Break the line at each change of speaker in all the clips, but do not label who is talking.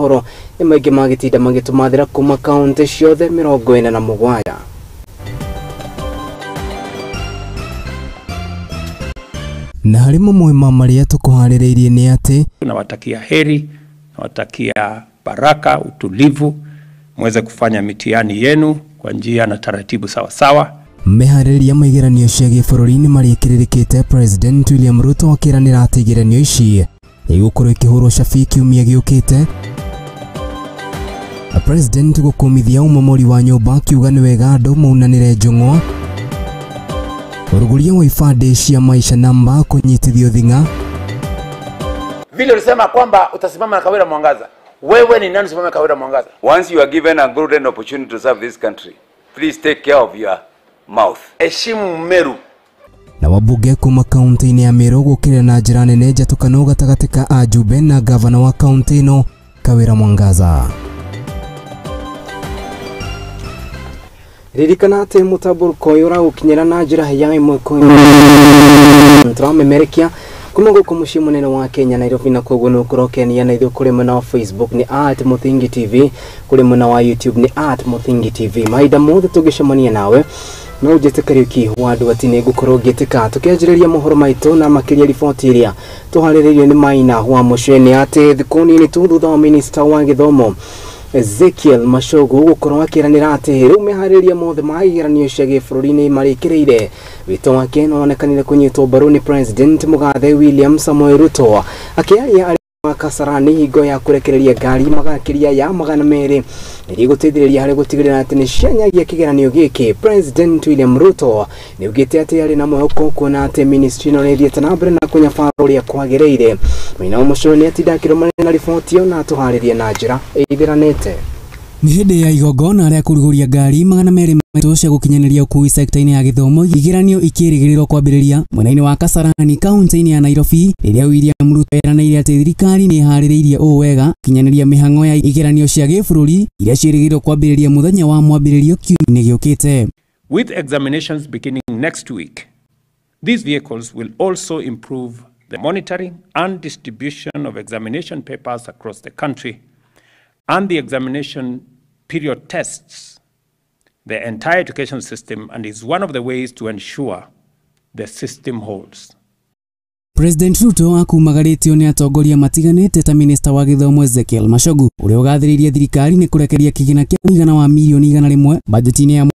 mohoro maingĩ magĩtinda magĩtũmathĩra kuma kaunti ciothe 47. Na harĩ mamwe ma marĩa tũkũharĩrĩirie nĩ atĩ
tunawatakia heri, nawatakia baraka, utulivu, mweze kufanya mitihani yenu kwa njia na taratibu sawa sawa.
Meharĩrĩria maigeranio cia gĩbũrũri-inĩ marĩkĩrĩrĩkĩte President William Ruto akĩranĩra atĩ igeranio ici igũkorwo ikĩhũrwo cabi kiumia gĩũkĩte. President gũkũmithia umomori wa nyũmba akiuga nĩ wega andũ maunanĩre njũng'wa. Urugulia wa ifade cia maisha namba kunyitithio thinga.
Vile ulisema kwamba utasimama na Kawira Mwangaza. Wewe ni nani usimame Kawira Mwangaza?
Once you are given a golden opportunity to serve this country, please take care of your mouth.
Heshimu Meru.
Na wabunge kuma kaunti-inĩ ya Meru gũkĩrĩra na njĩra nene njatũkano gatagatĩ ka ajumbe na gavana wa kaunti ĩno Kawira Mwangaza. Ririkana atĩ mũtamburuko ũyũ ũragũkinyĩra na njĩra ya ĩmwe tũramemerekia kuma gũkũ mũciĩ mũnene wa Kenya Nairobi, na koguo nĩ ũkũrokenia na ithuĩ kũrĩ mwena wa Facebook ni @Muthingi TV, kũrĩ mwena wa YouTube ni @Muthingi TV. Mahinda mothe tũngĩcemania nawe no ũnjĩte Kariuki wa Nduati nĩ ngũkorwo ngĩtĩka tũkĩanjĩrĩria mohoro maitũ na makĩria riboti ĩrĩa tũharĩrĩirio nĩ Maina wa mũciĩ nĩ atĩ thikũ nini tu thutha wa Minister wa Gĩthomo Ezekiel Mashogu gũkorwo akĩranĩra atĩ rĩu meharĩrĩria mothe ma igeranio cia gĩbũrũri-inĩ marĩkĩrĩire. Witũ wake no onekanire kũnyitwo mbaru nĩ President Mũgathe William Samoei Ruto akĩaria arĩ wa Kasarani hingo ya kũrekereria ngari magakĩria ya 200 nĩrĩ gũteithĩrĩria harĩ gũtigĩrĩra atĩ nĩ cianyagia kĩgeranio gĩkĩ. President William Ruto nĩ ugĩte atĩ arĩ na mwĩhoko kuona atĩ ministry ĩno nĩ ĩthiĩte na mbere na kũnyabara ũrĩa kwagĩrĩire. Maina mũcoro nĩ atinda akĩrũmanĩrĩra na riboti ĩyo na tũharĩrie na njĩra ĩthiranĩte. Nĩ hĩndĩ ya igongona rĩa kũrugũria ngari 200 cia gũkinyanĩria ũkui sekta-inĩ ya gĩthomo, igeranio ikĩrĩgĩrĩrwo kwambĩrĩria mwena-inĩ wa Kasarani kaunti-inĩ ya Nairobi, rĩrĩa William Ruto eranĩire atĩ thirikari nĩ ĩharĩrĩirie ũũ wega kinyanĩria mĩhang'o ya igeranio cia gĩbũrũri iria ciĩrĩgĩrĩirwo kwambĩrĩria mũthenya wa mwambĩrĩrio kiumia gĩũkĩte.
With examinations beginning next week, these vehicles will also improve the monitoring and distribution of examination papers across the country and the examination period tests the entire education system, and is one of the ways to ensure the system holds.
President Ruto akumagarĩtio nĩ atongoria matiganĩte ta Minister wa Gĩthomo Ezekiel Mashogu ũrĩa ũgathĩrĩirie thirikari nĩ kũrekereria kĩgĩna kĩa mũigana wa mirioni 100 bajeti-inĩ ya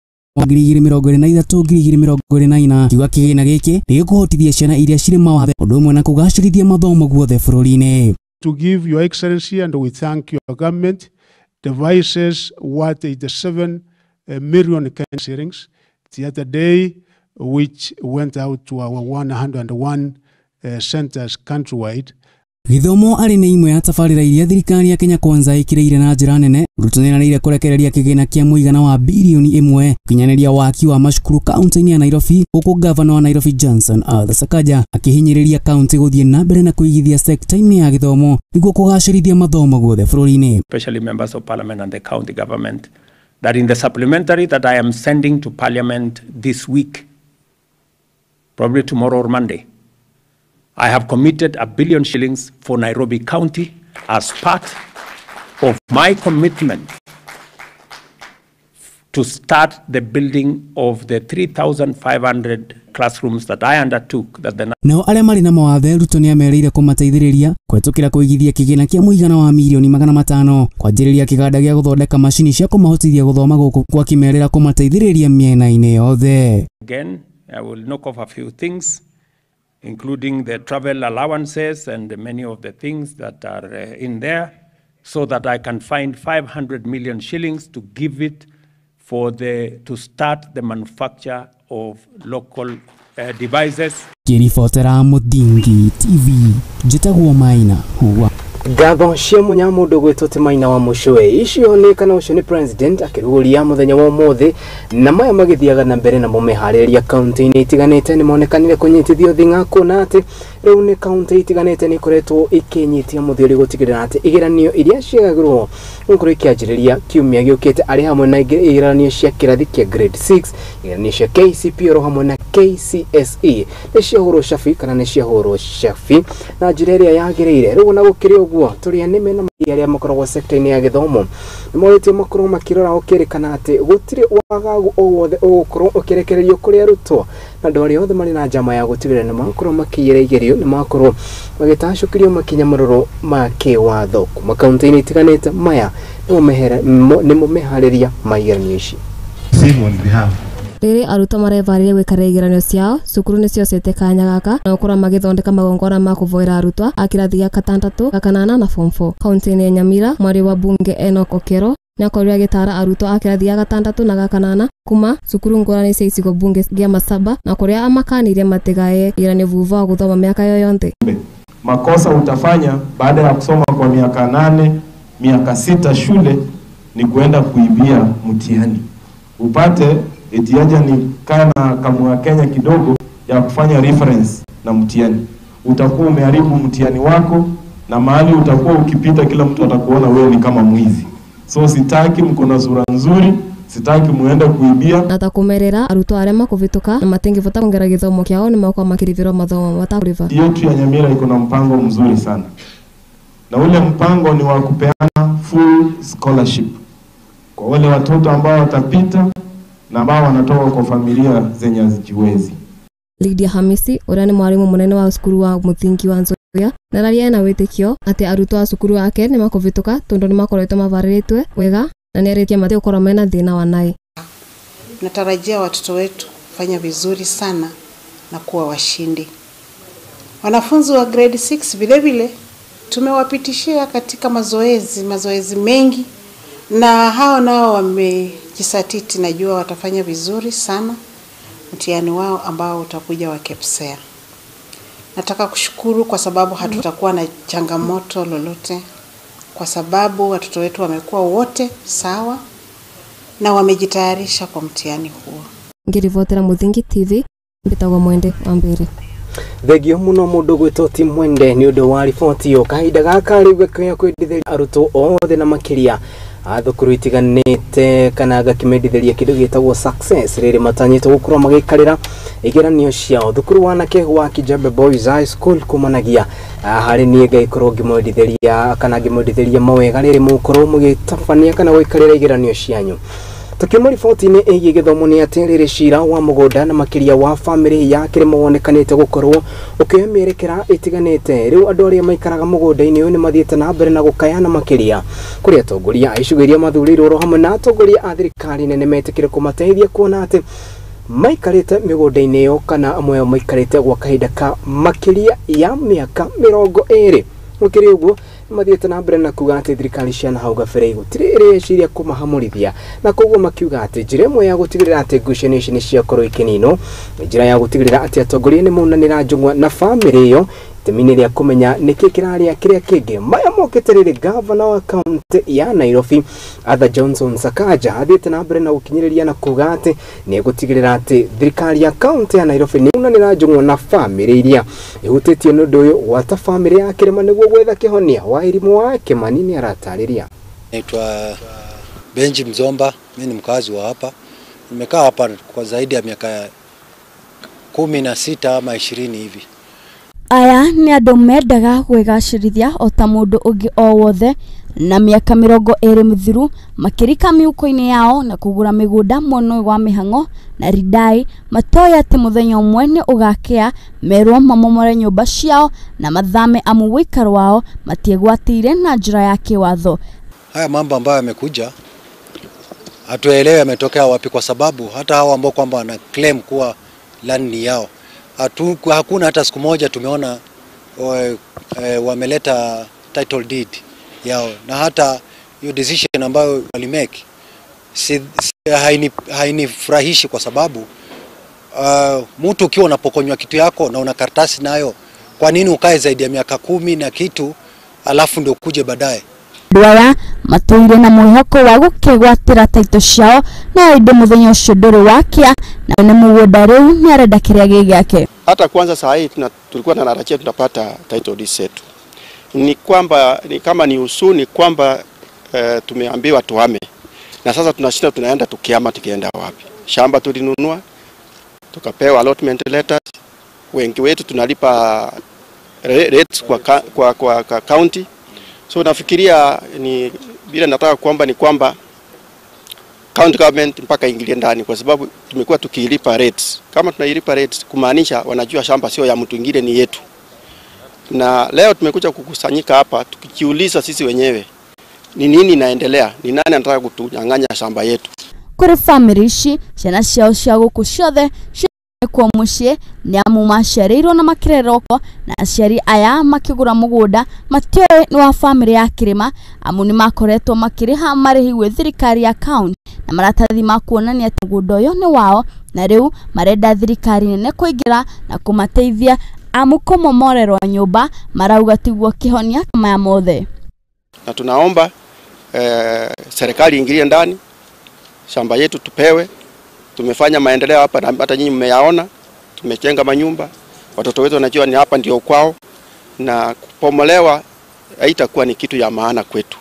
2023-2024. Kiuga kĩgĩna gĩkĩ nĩ gĩkũhotithia ciana iria cirĩ mawathe ũndũ ũmwe na kũgacĩrithia mathomo guothe bũrũri-inĩ.
To give your excellency, and we thank your government, devices worth 87 million Kenyan shillings the other day, which went out to our 101 centers countrywide.
Gĩthomo arĩ nĩ imwe ya tabarĩra iria thirikari ya Kenya Kwanza ĩkĩrĩire na njĩra nene. Ruto nĩeranĩire kũrekereria kĩgĩna kĩa mũigana wa bilioni 1 kinyanĩria waki wa macukuru kaunti-inĩ ya Nairobi, huku gavana wa Nairobi Johnson Sakaja akĩhinyĩrĩria kaunti gũthiĩ na mbere na kũigithia sekta-inĩ ya gĩthomo nĩguo kũgacĩrithia mathomo guothe bũrũri-inĩ.
Especially members of parliament and the county government, that in the supplementary that I am sending to parliament this week, probably tomorrow or Monday, I have committed $1 billion shillings for Nairobi County as part of my commitment to start the building of the 3,500 classrooms that I undertook.
Nao arĩa marĩ na mawathe Ruto nĩ amerĩire kũmateithĩrĩria kũhetũkĩra kũigithia kĩgĩna kĩa mũigana wa mirioni 500 kwanjĩrĩria kĩganda gĩa gũthondeka macini cia kũmahotithia gũthoma gũkũ kwa kĩmerera kũmateithĩrĩria mĩena-inĩ yothe.
Again, I will knock off a few things, including the travel allowances and many of the things that are in there, so that I can find 500 million shillings to give it to start the manufacture of local devices.
Kiribotera Muthingi TV, njĩtagwo Maina huwa. Gatho cia mũndũ gwĩtwo Maina wa mũcwe icio nĩ kana ũcio nĩ President akĩrugũria mũthenya wa ũmũthĩ, na maya magĩthiaga na mbere na meharĩrĩria kaunti-inĩ itiganĩte nĩ monekanire kũnyitithio thinga kuona atĩ riu ni kaunti itiganite ni koretwo ikinyitia muthiri gutigirira ati igeranio iria ciagagirwo ngoro ikianjiriria kiumia giukite ari hamwe na igeranio cia kirathi kia grade 6 igeranio cia KCPE ro hamwe na KCSE ni ciahurwo shafi kana ni ciahurwo shafi na njira iria yagirire riu na gukiri uguo turi anime na aria makoragwo sector-ini ya githomo nimorite makorwo makirora ukirikana ati gutiri wagagu o wothe ugukorwo ukirekererio kuri arutwo na ndori othe mari na njama ya gutigirira ni makorwo makiyire igerio ni makorwo magitacukirio makinya maroro ma kiwatho kuma kaunti-ini itiganite maya ni mumehariria maigeranio ici
riri aruto marevarire gwikara igeranio ciao cukuru ni ciocete kanya gaka na ukora magithondeka magongona ma kuvoera arutwo a kirathi gia gatandatu gakanana na form 4 kaunti-ini ya Nyamira mwari wa bunge Enoch Okero nyakorwo agitara arutwo a kirathi gia gatandatu na gakanana kuma cukuru ngorani cia icigo bunge gia Masaba na kuria amakanire matigae igeranio vuva wa guthoma miaka yoyonte.
Makosa utafanya baada ya kusoma kwa miaka 8 miaka 6 shule ni kuenda kuibia mtihani upate etiaja ni kana kama Kenya kidogo ya kufanya reference na mtihani. Utakuwa umeharibu mtihani wako na mahali utakuwa ukipita kila mtu atakuona wewe ni kama mwizi. So sitaki mko na sura nzuri, sitaki muende kuibia.
Natakumerera arutwo aria makuvituka na matingivota kongera githomo kiao ni makwa makiriviro mathomo matakuriva.
Yetu ya Nyamira iko na mpango mzuri sana. Na ule mpango ni wa kupeana full scholarship kwa wale watoto ambao watapita na ambao wanatoka kwa familia zenye hazijiwezi.
Lydia Hamisi uria ni mwarimu munene wa cukuru wa Muthingi wa Nzoia nararia na witikio ati arutwo a cukuru wake ni makuvituka tondu ni makoretwo mavariritwe wega na ni aritie mate ukora mena thina wa nai.
Natarajia watoto wetu kufanya vizuri sana na kuwa washindi. Wanafunzi wa grade 6 vile vile tumewapitishia katika mazoezi mengi na hao nao wamejisatiti, najua watafanya vizuri sana mtihani wao ambao utakuja wa KPSEA. Nataka kushukuru kwa sababu hatutakuwa na changamoto lolote kwa sababu watoto wetu wamekuwa wote sawa na wamejitayarisha kwa mtihani huo.
Ngirivotera Muthingi TV mbitagwo Mwende wa mbere.
Thegio muno mundu gwitwo ti Mwende ni undu wa riboti yo kahinda gaka rigwekaya kwendithia arutwo othe na makiria athukuru itiganite kana gakimendithia kindu gitagwo success riri matanyito gukorwo magikarira igeranio ciao thukuru wanake wa Kijabe Boys High School kumanagia hari ni ngaikorwo ngimendithia kana ngimendithia mawega riri mukorwo mugitabania kana gwikarira igeranio cianyu. Tukimo riboti-ini ĩgiĩ gĩthomo nĩ atĩ rĩrĩ cira wa mũgũnda na makĩria wa famĩlĩ ya kĩrĩmo wonekanĩte gũkorwo ũkĩoya mĩerekera ĩtiganĩte. Rĩu andũ arĩa maikaraga mũgũnda-inĩ ũyũ nĩ mathiĩte na mbere na gũkayana makĩria kũrĩ atongoria a icigo iria mathurĩirwo hamwe na atongoria a thirikari nene metĩkĩre kũmateithia kuona atĩ maikarĩte mĩgũnda-inĩ ĩyo kana amwe maikarĩte gwa kahinda ka makĩria ya mĩaka 20. Mukiri uguo mathiete na mbere na kuga ati thirikari cia na hau gabere gutiri ireciria kumahamurithia na koguo makiuga ati njira imwe ya gutigirira ati ngucanio ici ni ciakorwo ikinino njira ya gutigirira ati atongoria ni munanira njungwa na family iyo temini ria kumenya niki kiraria kiria kingi maya mokete riri governor wa county ya Nairobi Arthur Johnson Sakaja athiete na mbere na gukinyiriria na kuga ati ni gutigirira ati thirikari ya county ya Nairobi ni munanira njungwa na family iria ihutitio nundu uyu wata family ya kirima niguo gwetha kihonia wa irimu wake manini aratariria.
Naitwa Benji Mzomba, mimi ni mkazi wa hapa. Nimekaa hapa kwa zaidi ya miaka 16 ama 20 hivi.
Aya ni andu mendaga gwigacirithia o ta mundu ungi o wothe na miaka 20 muthiru makirika miuko-ini yao na kugura migunda mono wa mihango na ridai matoya ati muthenya umwe ni ugakea merwo mamomore nyumba ciao na mathame amu wikaro wao matiegwatire na njira ya kiwatho.
Haya mambo ambayo yamekuja hatuelewe yametokea wapi, kwa sababu hata hao ambao kwamba wana claim kuwa land ni yao hakuna hata siku moja tumeona wameleta title deed yao, na hata hiyo decision ambayo walimake hainifurahishi kwa sababu mtu ukiwa unapokonywa kitu yako na una karatasi nayo, kwa nini ukae zaidi ya miaka 10 na kitu alafu ndio kuje baadaye?
Dwaya matuire na mwihoko wa gukigwatira taito ciao na inde muthenya ucio nduri wakia na ni mugunda riu ni arenda kiria gĩake.
Hata kwanza saa hii tulikuwa na narajia tutapata title deed yetu. Ni kwamba ni kama ni usuni kwamba tumeambiwa tuhame. Na sasa tunashinda tunaenda tukiama tukienda wapi? Shamba tulinunua, tukapewa allotment letters. Wengi wetu tunalipa rates kwa county. So nafikiria ni bila nataka kwamba ni kwamba county government mpaka ingilie ndani, kwa sababu tumekuwa tukilipa rates. Kama tunailipa rates kumaanisha wanajua shamba sio ya mtu mwingine, ni yetu. Na leo tumekuja kukusanyika hapa tukijiuliza sisi wenyewe ni nini inaendelea, ni nani anataka kutunyang'anya shamba yetu.
Kuri family ici ciana ciao cia gũkũ ciothe kwa muciĩ ni amu maciarĩirwo na makĩrerwo na aciari aya makĩgũra mũgũnda matioĩ ni wa family ya Kĩrĩma amu ni makoretwo makĩrĩha marĩhi gwĩ thirikari account na maratathi ma kuonania atĩ mũgũnda ũyũ ni wao, na rĩu marenda thirikari nene kũingĩra na kũmateithia amu kũmomorerwo nyũmba marauga tiguo kĩhonia maya mothe.
Na tunaomba serikali ingilie ndani, shamba yetu tupewe. Tumefanya maendeleo hapa na hata nyinyi mmeyaona, tumejenga manyumba, watoto wetu wanajua ni hapa ndio kwao, na kupomolewa haitakuwa ni kitu ya maana kwetu.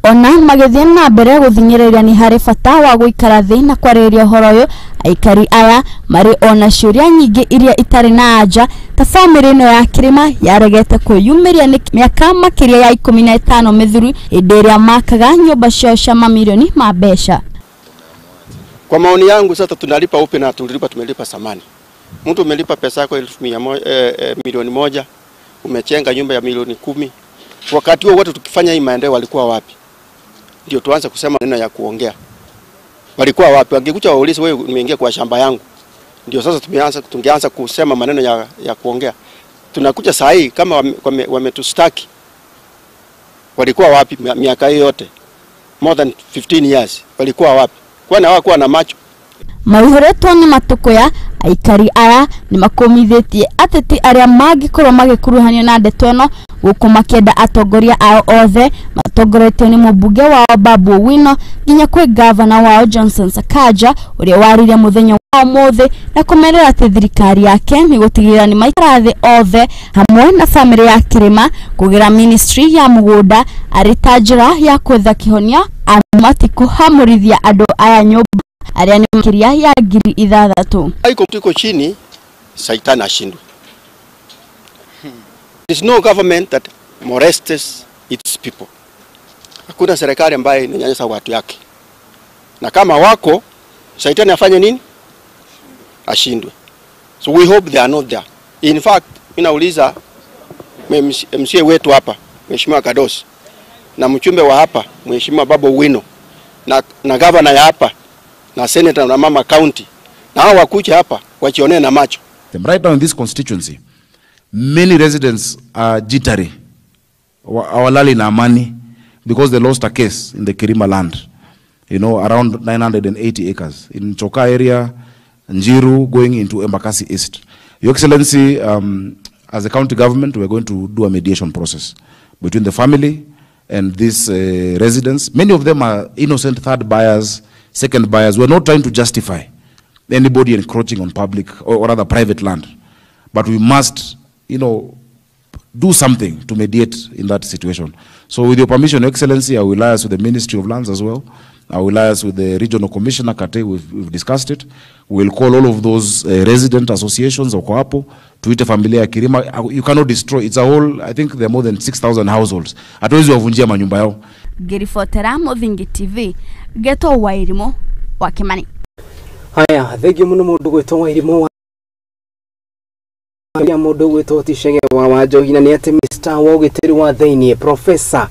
Ona magĩthiĩ na mbere gũthing'ĩrĩria ni harĩ bata wa gũikara thĩ na kwarĩrĩria ũhoro ũyũ, aikari aya marĩ ona ciũria nyingĩ iria itarĩ na anja ta family ĩno ya Kĩrĩma yaregete kwĩyumĩria nĩ mĩaka makĩria ya 15 mĩthiru hĩndĩ ĩrĩa makaga nyũmba ciao cia mamirioni ma mbeca.
Kwa maoni yangu sasa tunalipa upe na tumelipa samani. Mtu umelipa pesa yako milioni 1, umechenga nyumba ya milioni 10. Wakati huo watu tukifanya hii maendeleo walikuwa wapi? Ndio tuanze kusema neno ya kuongea. Walikuwa wapi? Wangekuja waulize wewe umeingia kwa shamba yangu. Ndio sasa tungeanza kusema maneno ya kuongea. Tunakuja saa hii kama wametustaki. Walikuwa wapi miaka hiyo yote? More than 15 years. Walikuwa wapi? Kwani hawakuwa na macho?
Maihoretwo ni matukuya aikari aya ni makomithĩtie ateti arĩa mangĩkorwo magĩkuruhanio na ndeto ĩno gũkũ makĩenda atongoria ao othe matongoretio nĩ mũmbunge wao Babu Owino nginya kwĩ gavana wao Johnson Sakaja ũrĩa warire mũthenya wa ũmũthĩ na kũmerera atĩ thirikari yake nĩ gũtigĩrĩra nĩ maikara thĩ othe hamwe na family ya Kĩrĩma kũgĩra ministry ya mũgũnda arĩ ta njĩra ya kwetha kĩhonia amati kũhamũrithia andũ aya nyũmba arĩa ni makiria ya 6,000.
Haiko tuko chini Satan ashindwe. There is no government that molests its people. Hakuna serikali ambayo inanyanyasa watu yake. Na kama wako Satan afanye nini? Ashindwe. So we hope they are not there. In fact, ninauliza MCA wetu hapa, Mheshimiwa Kadosi, na mchumbe wa hapa, Mheshimiwa Babu Owino, na governor ya hapa, na senator na mama county, na hao wakuja hapa wachionee na macho.
Right now in this constituency, many residents are jittery, awalali na amani, because they lost a case in the Kĩrĩma land, you know, around 980 acres in Choka area, Njiru, going into Embakasi East. Your Excellency, as a county government, we are going to do a mediation process between the family and these residents. Many of them are innocent third buyers, second buyers. We're not trying to justify anybody encroaching on public or other private land, but we must, you know, do something to mediate in that situation. So with your permission, Your Excellency, I will liaise with the Ministry of Lands as well. I will liaise with the Regional Commissioner, Kate, we've discussed it. We'll call all of those resident associations, Okoapo, tuite familia ya Kĩrĩma. You cannot destroy, it's a whole, I think there are more than 6,000 households. Hatuwezi wavunjia manyumba yao.
Ngiribotera Muthingi TV, Geto Whaĩinĩ wa Kimani.
Haya, thegi muno mundu gwitwo Whaĩinĩ ya mundu gwitwo Tishege wa Wanjohi ni ati Mr. Wogiteri wa thĩinĩ Professor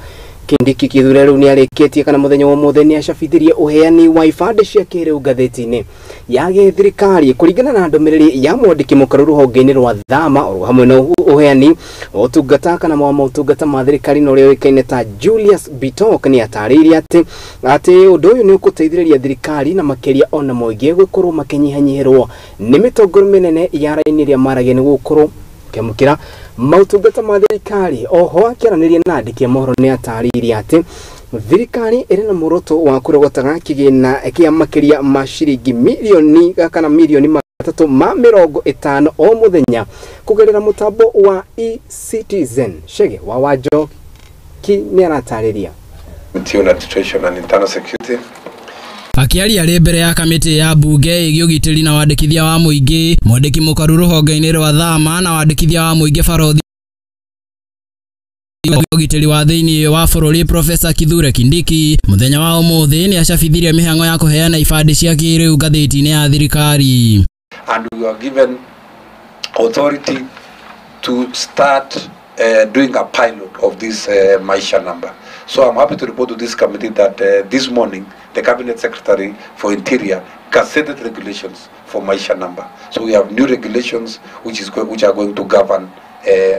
Kindiki Kithure riu ni arĩkĩtie kana muthenya wa mũthenya ni acabithirie uheani wa ibande cia kĩrĩu ngathĩti-inĩ ya gĩthirikari kũringana na ndũmĩrĩri ya mwandĩki mũkarũ rũhonge-inĩ rwa Thaa o hamwe na uheani ũtungata kana maũtungata ma thirikari no rĩo ĩkaine ta Julius Bitok ni atarĩirie atĩ ũndũ ũyũ nĩ ũgũteithĩrĩria thirikari na makĩria ona mũingĩ gũkorwo makĩnyihanyihĩrwo nĩ mĩtongoria mĩnene ya raini ĩrĩa maragia nĩ gũkorwo kemukira mautungata ma thirikari. Oho akĩaranĩria na andĩki a mohoro nĩ atarĩirie atĩ thirikari ĩrĩ na muoroto wa kũrogotaga kĩgĩna kĩa makĩria ma ciringi milioni kana milioni 350 o mũthenya kũgerera mũtambo wa e-citizen. Chege wa Wanjohi nĩ aratarĩria.
And internal security.
Akiaria rĩ mbere ya kamĩtĩ ya mbunge ĩgiĩ ũgitĩri na wandĩkithia wa mũingĩ, mwandĩki mũkaru rũhonge-inĩ rwa Thaa na wandĩkithia wa mũingĩ barothi ũgitĩri wa thĩinĩ wa bũrũri Professor Kithure Kindiki mũthenya wa ũmũthĩ nĩ acabithirie mĩhang'o ya kũheana ibandĩ cia kĩrĩu ngathĩti-inĩ ya thirikari.
And we are given authority to start doing a pilot of this Maisha number. So I'm happy to report to this committee that this morning the Cabinet Secretary for Interior gazetted regulations for Maisha number. So we have new regulations which are going to govern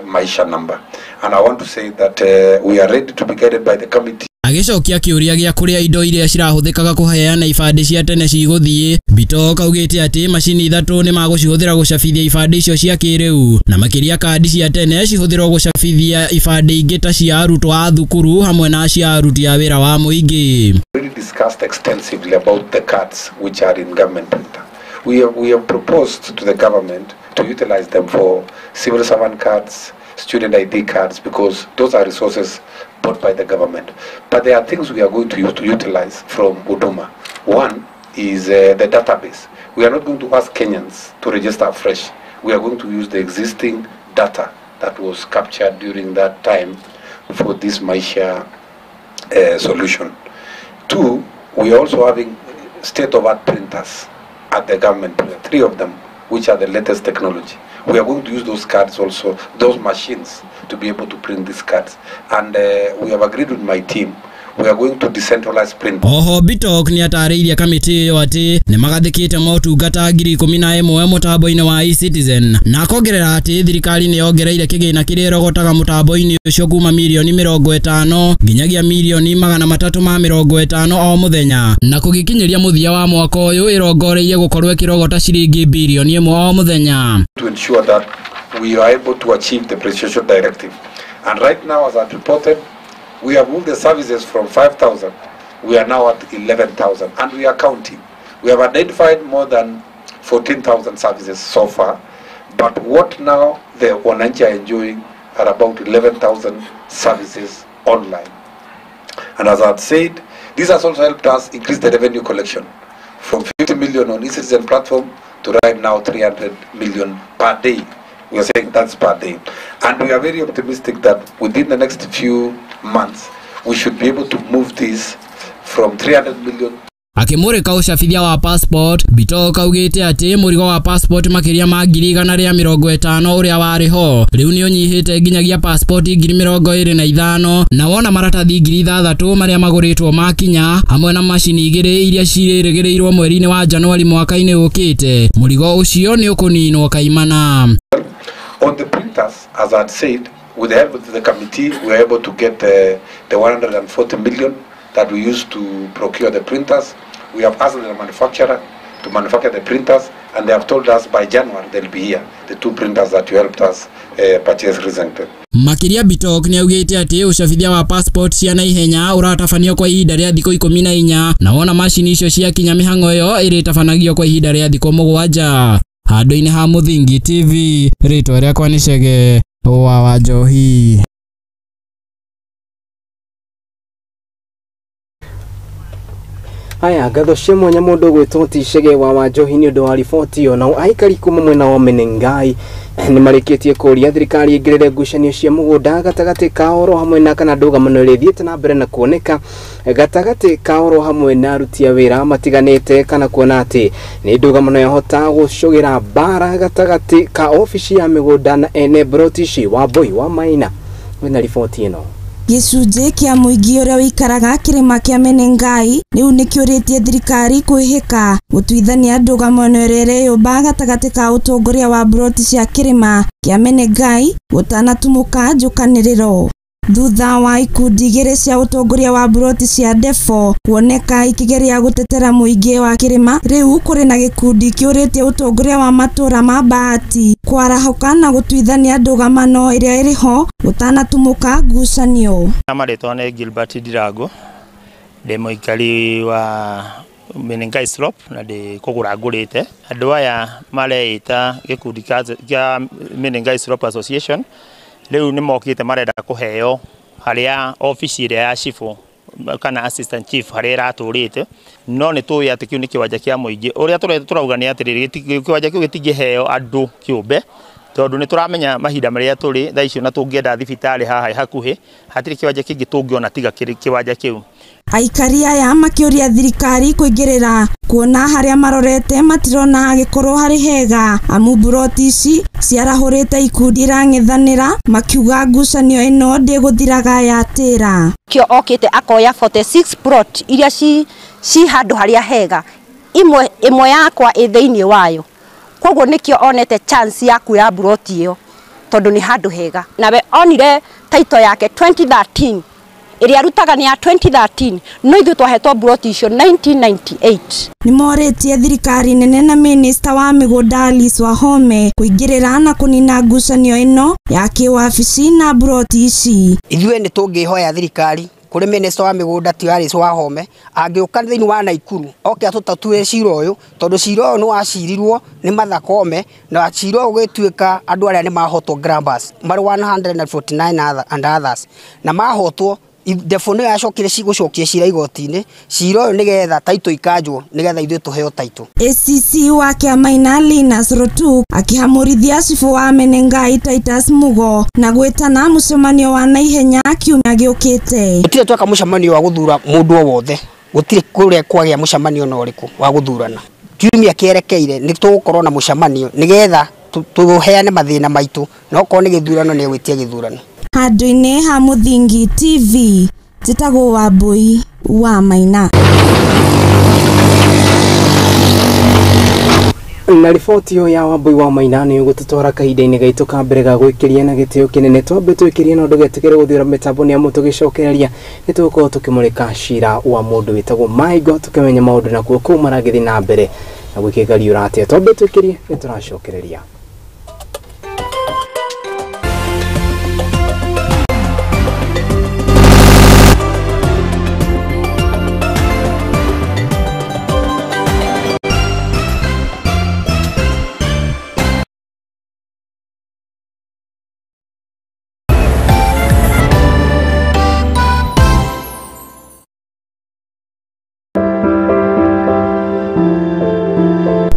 Maisha number. And I want to say that we are ready to be guided by the committee.
Agicokia kĩũria gĩa kũrĩa indo iria cirahũthĩkaga kũheana ibandĩ cia tene cigũthiĩ, Bito kaugĩte atĩ macini 3 nĩ magũcihũthĩra gũcabithia ibandĩ icio cia kĩrĩu na makĩria kandi cia tene cihũthĩrwo gũcabithia ibandĩ ingĩ ta cia arutwo a thukuru hamwe na cia aruti a wĩra wa mũingĩ.
We really discussed extensively about the cards which are in government printer. We have proposed to the government to utilize them for civil servant cards, student ID cards, because those are resources bought by the government. But there are things we are going to use to utilize from Huduma. One is the database. We are not going to ask Kenyans to register afresh. We are going to use the existing data that was captured during that time for this Maisha solution. Two, we are also having state-of-art printers at the government, 3 of them, which are the latest technology. We are going to use those cards also, those machines, to be able to print these cards. And we have agreed with my team. We are going to decentralize print.
Oho Bitok ni atarĩirie kamĩtĩ ĩyo atĩ nĩ magathĩkĩte motungata 11,000 mũtambo-inĩ wa e-citizen na akongerera atĩ thirikari nĩ yongereire kĩgĩna kĩrĩa ĩrogotaga mũtambo-inĩ ũcio kuma milioni 50 nginyagia milioni 350 o mũthenya na kũgĩkinyiria mũthia wa mwaka ũyũ ĩrongoreirie gũkorwo ĩkĩrogota ciringi bilioni 1 o mũthenya.
To ensure that we are able to achieve the Precision Directive. And right now, as I reported, we have moved the services from 5,000. We are now at 11,000, and we are counting. We have identified more than 14,000 services so far, but what now the wananchi are enjoying are about 11,000 services online. And as I've said, this has also helped us increase the revenue collection from 50 million on e-citizen platform to right now 300 million per day. We are saying that's per day. And we are very optimistic that within the next few months, we should be able to move this from 300 million.
Akimurika ucabithia wa passport, Bito kaugĩte atĩ mũrigo wa passport makĩria ma 150 ũrĩa warĩ ho rĩu nĩ ũnyihĩte nginyagia passport 25,000 na wona maratathi 6,000 marĩa magũrĩtwo makinya hamwe na macini 2 iria cirĩrĩgĩrĩirwo mweri-inĩ wa Januari mwaka-inĩ ũkĩte mũrigo ũcio nĩ ũkũninwo kaimana.
On the printers, as I said, with the help of the committee, we were able to get the 140 million that we used to procure the printers. We have asked the manufacturer to manufacture the printers, and they have told us by January they'll be here, the 2 printers that you helped us purchase recently.
Makiria Bitok nĩ augĩte atĩ ucabithia wa passport cia naihenya ũratabanio kwa ihinda rĩa thikũ 14 na wona macini icio cia kinya mĩhang'o ĩyo ĩrĩtabanagio kwa ihinda rĩa thikũ 7. Handũ-inĩ ha Muthingi TV, rĩtwa rĩakwa nĩ Chege wa Wanjohi.
Haya, ngatho cia mwanya mũndũ gwĩtwo Chege wa Wanjohi nĩ ũndũ wa riboti ĩyo. Na aikari kuma mwena wa Menengai nĩ marĩkĩtie kũria thirikari ĩngĩrĩre ngucanio cia mũgũnda gatagatĩ ka oro hamwe na kana ndũgamano ĩrĩa ĩthiĩte na mbere na kuoneka gatagatĩ ka oro hamwe na aruti a wĩra matiganĩte kana kuona atĩ nĩ ndũgamano yahota gũcũgĩra mbara gatagatĩ ka ofici ya mĩgũnda na ene Brotici wa Boy wa Maina. Wĩna riboti ĩno.
Gĩcunjĩ kĩa mũingĩ ũrĩa wĩikaraga kĩrĩma kĩa Menengai rĩu nĩ kĩũrĩtie thirikari kwĩhĩka gũtuithania ndũgamano ĩrĩa ĩreyũmba gatagatĩ ka ũtongoria wa Broti cia kĩrĩma kĩa Menengai gũtanatumũka njũkanĩrĩro. Thutha wa ikundi igĩrĩ cia ũtongoria wa Broti cia Defo kuoneka ikĩgeria gũtetera mũingĩ wa kĩrĩma, rĩu kũrĩ na gĩkundi kĩũrĩtie ũtongoria wa matũra ma Bahati kwarahoka na gũtuithania ndũgamano ĩrĩa ĩrĩ ho gũtanatumũka ngucanio.
Marĩtwa nĩ Gilbert Ndirango Demo ikali wa Menengai Slope na de kugura ngurite andu aya mareita gikundi kia Menengai Slope Association riu ni mokite marenda kuheo haria office ire ya chifu kana assistant chief haria raturite no ni tuya ati kiu ni kiwanja kia muingi uria turauga ni ati kiwanja kiu gitingiheo andu kiumbe tondu ni turamenya mahinda maria turi thaa icio na tungienda thibitari haha hakuhi hatiri kiwanja kingi tungiona tiga kiwanja kiu.
Aikari aya makiuria thirikari kuingirira kuona haria marorete matirona gikorwo hari hega amu buroti ici ciarahurite ikundi irang'ethanira makiuga ngucanio ino ndiguthiraga yatira
kio okite akoya 46 plot iria ci handu haria hega imwe yakwa thiini wayo koguo nikio onete chance ya kuya buroti iyo tondu ni handu hega nawe onire title yake 2013 iria rutaga ni ya 2013 no ithu twahetwo buroti icio 1998.
Ni moretie thirikari nene na minister wa migunda Alice Wahome kuingirira na kunina ngucanio ino ya kiwabici na buroti ici.
Ithuĩ ni tungihoya thirikari kuri minister wa migunda ti Alice Wahome angiuka thiini wa Naikuru oke atutatue cira uyu tondu cira uyu ni wacirirwo ni mathakome na cira uyu gituika andu aria ni mahotwo grabbers mari 149 and others na mahotwo defone yacokire cigucokia cira igoti-ini cira uyu nigetha taito ikanjwo nigetha ithuĩ tuheo taito.
ACC wa kiama Linus Rotu akihamurithia cifu wa Menengai Titus Mugo na gwetana mucemanio wa naihenya kiumia giukite.
Gutire twaka mucemanio wa guthura mundu o wothe gutire kuria kwagia mucemanio no riku wa guthurana kiumia kierekeire ni tugukorwo na mucemanio nigetha tuheane mathina maitu no ko ni githurano ni gwitia githurano.
Handu-ini ha Muthingi TV Njĩtagwo Wambui wa Maina.
Na riboti yo ya Wambui wa Maina ni gututwara kahinda-ini gaitu ka mbere ga gwikiria na gitio kinene twambe twikirie na undu getigere guthira mitambo ni amu tugicokereria ni tugukorwo tukimurika cira wa mundu witagwo Maigo tukimenya maundu na kuo kuu maragithi na mbere na gwikigaria uratia twambe twikirie ni turacokereria.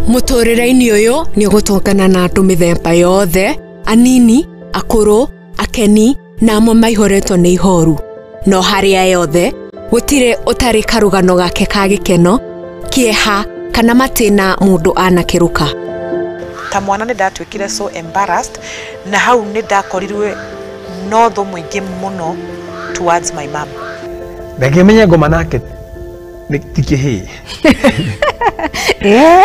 Mutorera-ini uyu ni gutongana na andu mithemba yothe anini akuru akeni na amwe maihoretwo ni ihoru no haria yothe gutire utari karugano gake ka gikeno kieha kana matina mundu anakiruka.
Ta mwana ni ndatwikire so embarrassed na hau ni ndakorirwe no tho mwingi muno towards my mom.
Ndakimenya ngoma nake tikihi.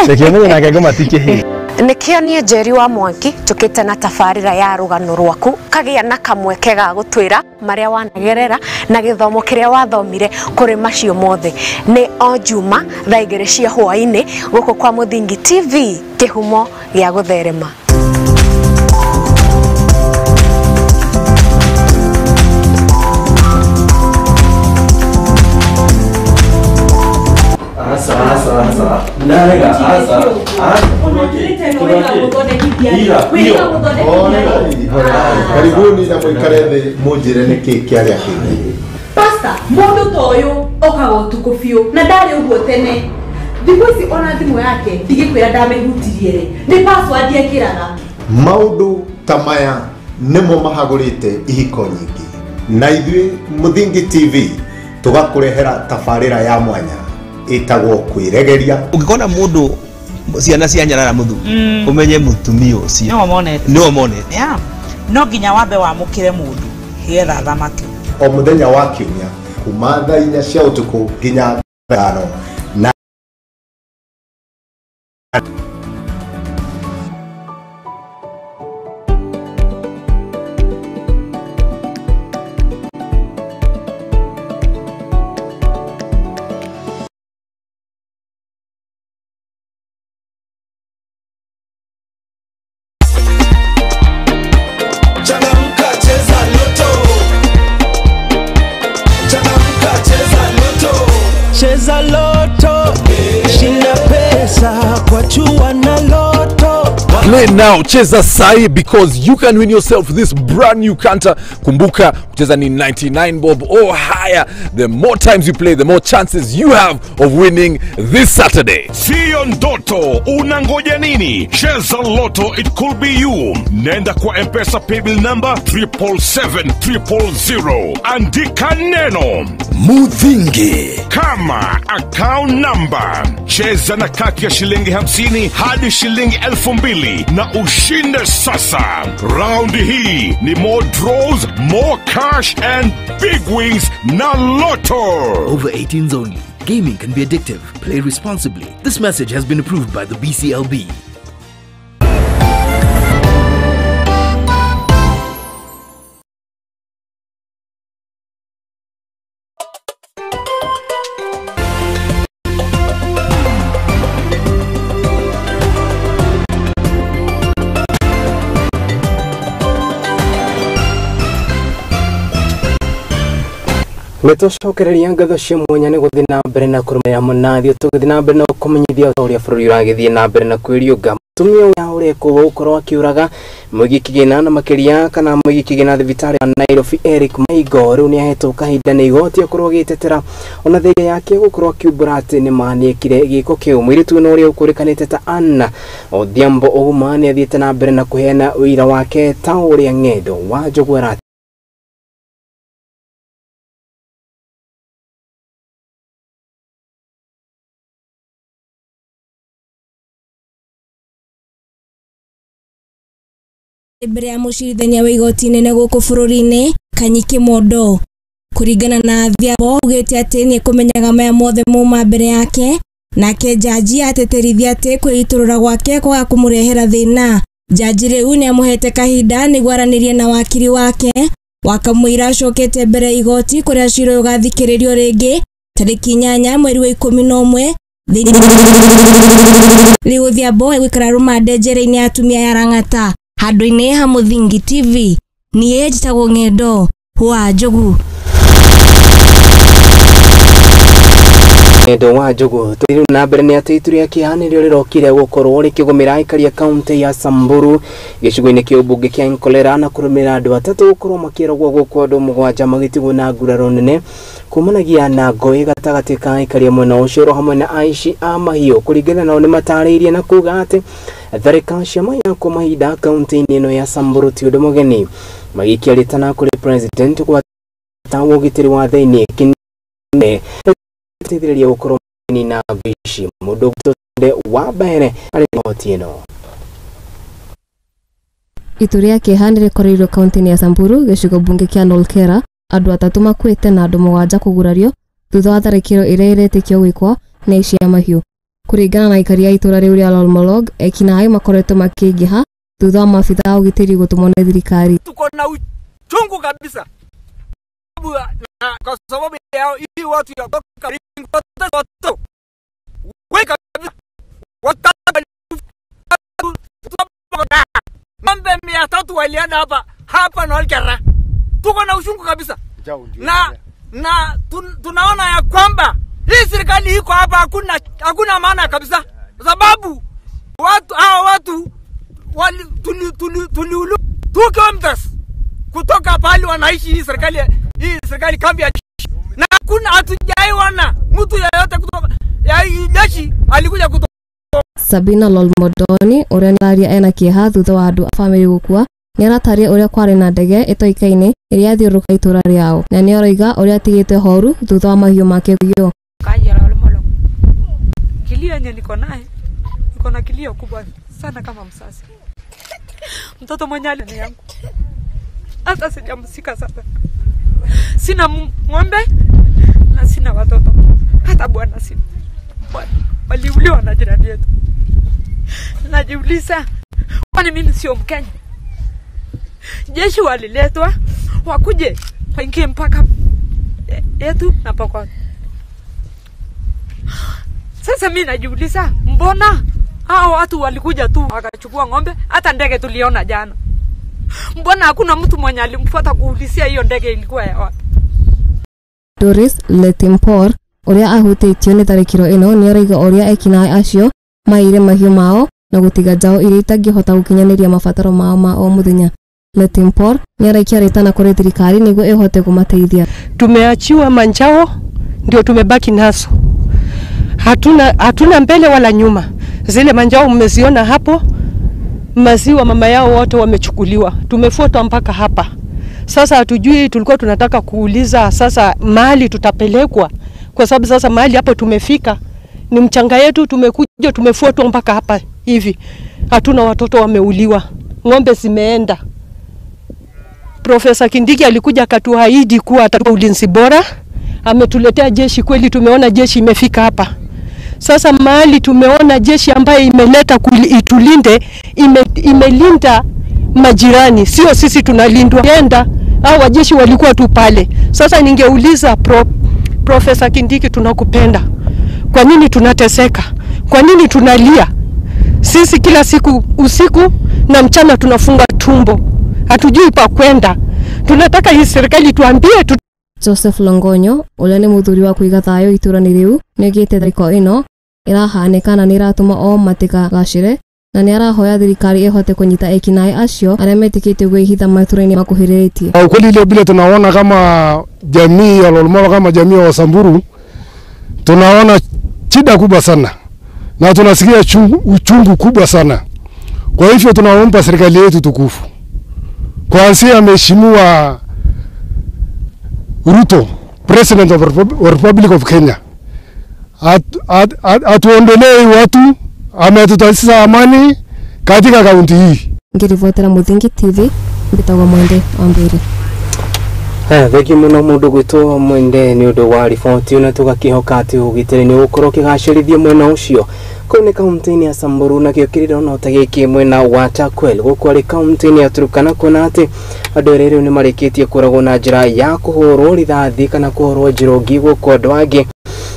Ndakimenya nake ngoma tikihi.
Nikio nie Njeri wa Mwangi tukite na tafarira ya rugano rwaku kagia na kamweke ga gutwira maria wanagerera na githomo kiria wathomire kuri macio mothe ni o Juma thaa 2 cia hwaĩinĩ guku kwa Muthingi TV kihumo gia gutherema.
Karibuni na mwikare thi munjire niki kiaria kingi.
Pastor, mundu toyo okaga utuku biu na ndari uguo tene. Thikũ ici ona thimu yake ndigikwira ndamehutirie ri. Ni password yekiraga.
Maundu tamaya nimo mahagurite ihiko nyingi. Na ithuĩ Muthingi TV tugakurehera tafarira ya mwanya itagwo kwiregeria.
Ungikona mundu ciana cia nyarara muthu umenye mutumia ucio no monete
no nginya wambe wamukire mundu hietha thamake
o muthenya wa kiumia kuma thaa 4 cia utuku nginya 5 na
Cheza loto.
Play now, cheza sai, because you can win yourself this brand new counter. Kumbuka, kucheza ni 99 bob or higher. The more times you play, the more chances you have of winning this Saturday.
Sio ndoto, unangoja nini? Cheza Lotto, it could be you. Nenda kwa M-Pesa paybill number 777-000. Andika neno Muthingi kama account number. Cheza na kati ya shilingi 50 hadi shilingi 2,000 na ushinde sasa. Round hii ni more draws, more cash and big wins na Lotto.
Over 18s only. Gaming can be addictive. Play responsibly. This message has been approved by the BCLB.
Nitucokereria ngatho cia mwanya ni guthii na mbere na kurumira munathio tuguthii na mbere na kumenyithia uria bururu uragithii na mbere na kwiriunga mutumia uria ureko gukorwo akiuraga mwigi kigina na makiria kana mwigi kigina thibitari ya Nairobi Eric Maigo riu ni ahetwo kahinda ni igoti akorwo gitetera ona thega yake gukorwo akiumbura ati ni maniekire giko kiu mwiritu no uria ukurikanite ta Anna Odhiambo Ouma ni athiete na mbere na kuheana uira wake ta uria ng'endo wa Jogwera
mbere ya mucirithania wa igoti nene guku bururi-ini Kanyiki Mondo kuringana na Thiambo ugite ati ni kumenyaga maya mothe muma mbere yake nake jaji ateterithia ati kwiturura gwake kwa kumurehera thina. Jaji riu ni amuhete kahinda ni gwaranirie na wakiri wake wakamwira acokete mbere igoti kuria ciro ugathikiririo ringi tariki 8 mweri wa 11 riu Thiambo egwikara rumande njera-ini atumia ya Rang'ata handu-ini ha Muthingi TV nie njitagwo Ng'endo wa Njogu.
Ng'endo wa Njogu turiru na mbere ni ati ituri ya kihanĩrio rirokire gukorwo rikigumira aikari kaunti ya Samburu gicigo-ini kia ubunge kia Nkolera na kurumira andu atatu gukorwo makiragwo guku andu 7 magitigwo na nguraro nene kumanagia na ngoi gatagati ka aikari mwena ucio hamwe na aici a mahiũ kuringana nao ni matariirie na kuga ati tharika cia mayako mahinda kaunti-ini ino ya Samburu ti undu mugeni magikiaritana kuri president kwa tawo gitiri wa thiini kine tithiriria gukorwo ni na bishi mundu gutode wa mbere ari ngoti ino
ituri ya kihanire koreiro kaunti-ini ya Samburu gicigo bunge kia Nolkera andu atatu makuite na andu 7 kugurario thutha wa tharikiro iria iretikio gwikwa na ici ya mahiũ kuringana na ikari ya itura riu ria Lolmolog ekinaĩ makoretwo makĩingĩha thutha wa maabitha a ũgitĩri gũtumwo nĩ thirikari.
Tuko na uchungu kabisa kwa sababu ya hii watu ya Kariuki watu weka mambe 300 walienda hapa na Nolkera. Tuko na uchungu kabisa na tunaona ya kwamba hii serikali iko hapa hakuna maana kabisa, sababu watu tuliulu 2 kilometers kutoka pale wanaishi hii serikali kambi ya na hakuna hatujaiona mtu yeyote kutoka ya jeshi alikuja kutoka.
Sabina Lolmodoni uria nĩaria ena kĩeha thutha wa andu a family gukua ni arataria uria kwari na ndege itoikaine iria yathiũrũrũka itura riao na ni oroiga uria atigite horu thutha wa mahiũ make kuiyo.
Kilio yenye niko naye, niko na kilio kubwa sana kama msasi. Mtoto mwenye ni yangu, hata sijamsika sasa. Sina ng'ombe na sina watoto, hata bwana sina. Waliuliwa na jirani yetu. Najiuliza, kwani mimi sio Mkenya? Jeshi waliletwa wakuje waingie mpaka yetu na Pokot. Sasa mimi najiuliza, mbona hao watu walikuja tu wakachukua ng'ombe? Hata ndege tuliona jana, mbona hakuna mtu mwenye alimfuata kuulizia hiyo ndege ilikuwa ya wapi?
Doris Letimpor uria ahutitio ni tharikiro ino ni araiga uria ekinaĩ acio maire mahiũ mao na gutiga njao iria itangihota gukinyaniria mabataro mao ma o muthenya. Letimpor ni araikia ritana kuri thirikari niguo ihote kumateithia.
Tumeachiwa manjao ndio tumebaki nazo. Hatuna mbele wala nyuma. Zile manjao mmeziona hapo, maziwa mama yao wote wamechukuliwa. Tumefuatwa mpaka hapa. Sasa hatujui, tulikuwa tunataka kuuliza sasa mahali tutapelekwa, kwa sababu sasa mahali hapo tumefika ni mchanga yetu, tumekuja tumefuatwa mpaka hapa hivi. Hatuna watoto wameuliwa, ng'ombe zimeenda. Profesa Kindiki alikuja akatuahidi kuwa atatoa ulinzi bora, ametuletea jeshi, kweli tumeona jeshi imefika hapa. Sasa mahali tumeona jeshi ambaye imeleta itulinde, imelinda majirani, sio sisi tunalindwa. Yenda hao wajeshi walikuwa tu pale. Sasa ningeuliza Profesa Kindiki, tunakupenda. Kwa nini tunateseka? Kwa nini tunalia? Sisi kila siku usiku na mchana tunafunga tumbo. Hatujui pa kwenda. Tunataka hii serikali tuambie
Joseph Longonyo, ule ni muthuri wa kuiga thayo iturani riu, negete thariko ino irahanekana ni iratuma o matika gacire na ni arahoya thirikari ihote kunyita ekinae acio aria metikite gwihitha maturaini makuhiritie.
Ukweli ile bila tunaona kama jamii ya Lolmolo, kama jamii ya Samburu, tunaona shida kubwa sana na tunasikia uchungu kubwa sana. Kwa hivyo tunaomba serikali yetu tukufu, kuanzia mheshimiwa Ruto, President of Republic of Kenya, atuondolee watu, ametutanisha amani katika kaunti hii.
Ngirivotera Muthingi TV, mbitagwa Mwende Wambere.
Thegi muno mundu gwitwo Mwende ni undu wa riboti na tugakihoka ati ugitire ni ukorwo kigacirithia mwena ucio kone kaunti ya Samburu na kiokirira no tagiki mwena wa Chakwel gukwari kaunti ya Turkana kona ati andu erere ni mareketie kuragwo na njira ya kuhorwo rithathi kana kuhorwo njirogi gukondo angi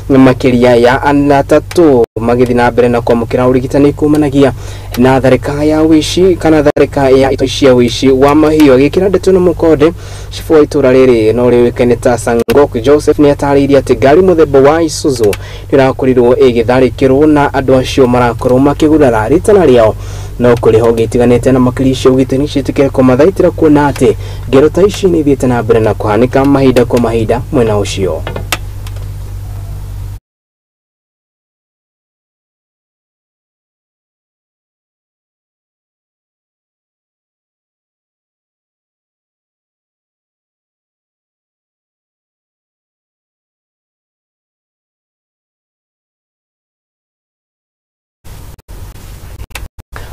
makiria ya anatatu magithi na mbere na kwamukira urigitani kumanagia na tharika ya wishi kana tharika ya itoshia wishi wa mahio gikira ndeto no mukode shifo itura riri no riwikene ta Sangok Joseph ni atariria ati gari muthemba wa Isuzu irakurirwo igitharikirwo na andu acio marakorwo makigurara ritana riao no kuri ho gitiganete na makirisho ugitani citikire ko mathaitira kuona ati ngero ta ici ni thiete na mbere na kuhanika mahinda kwa mahinda mwena ucio.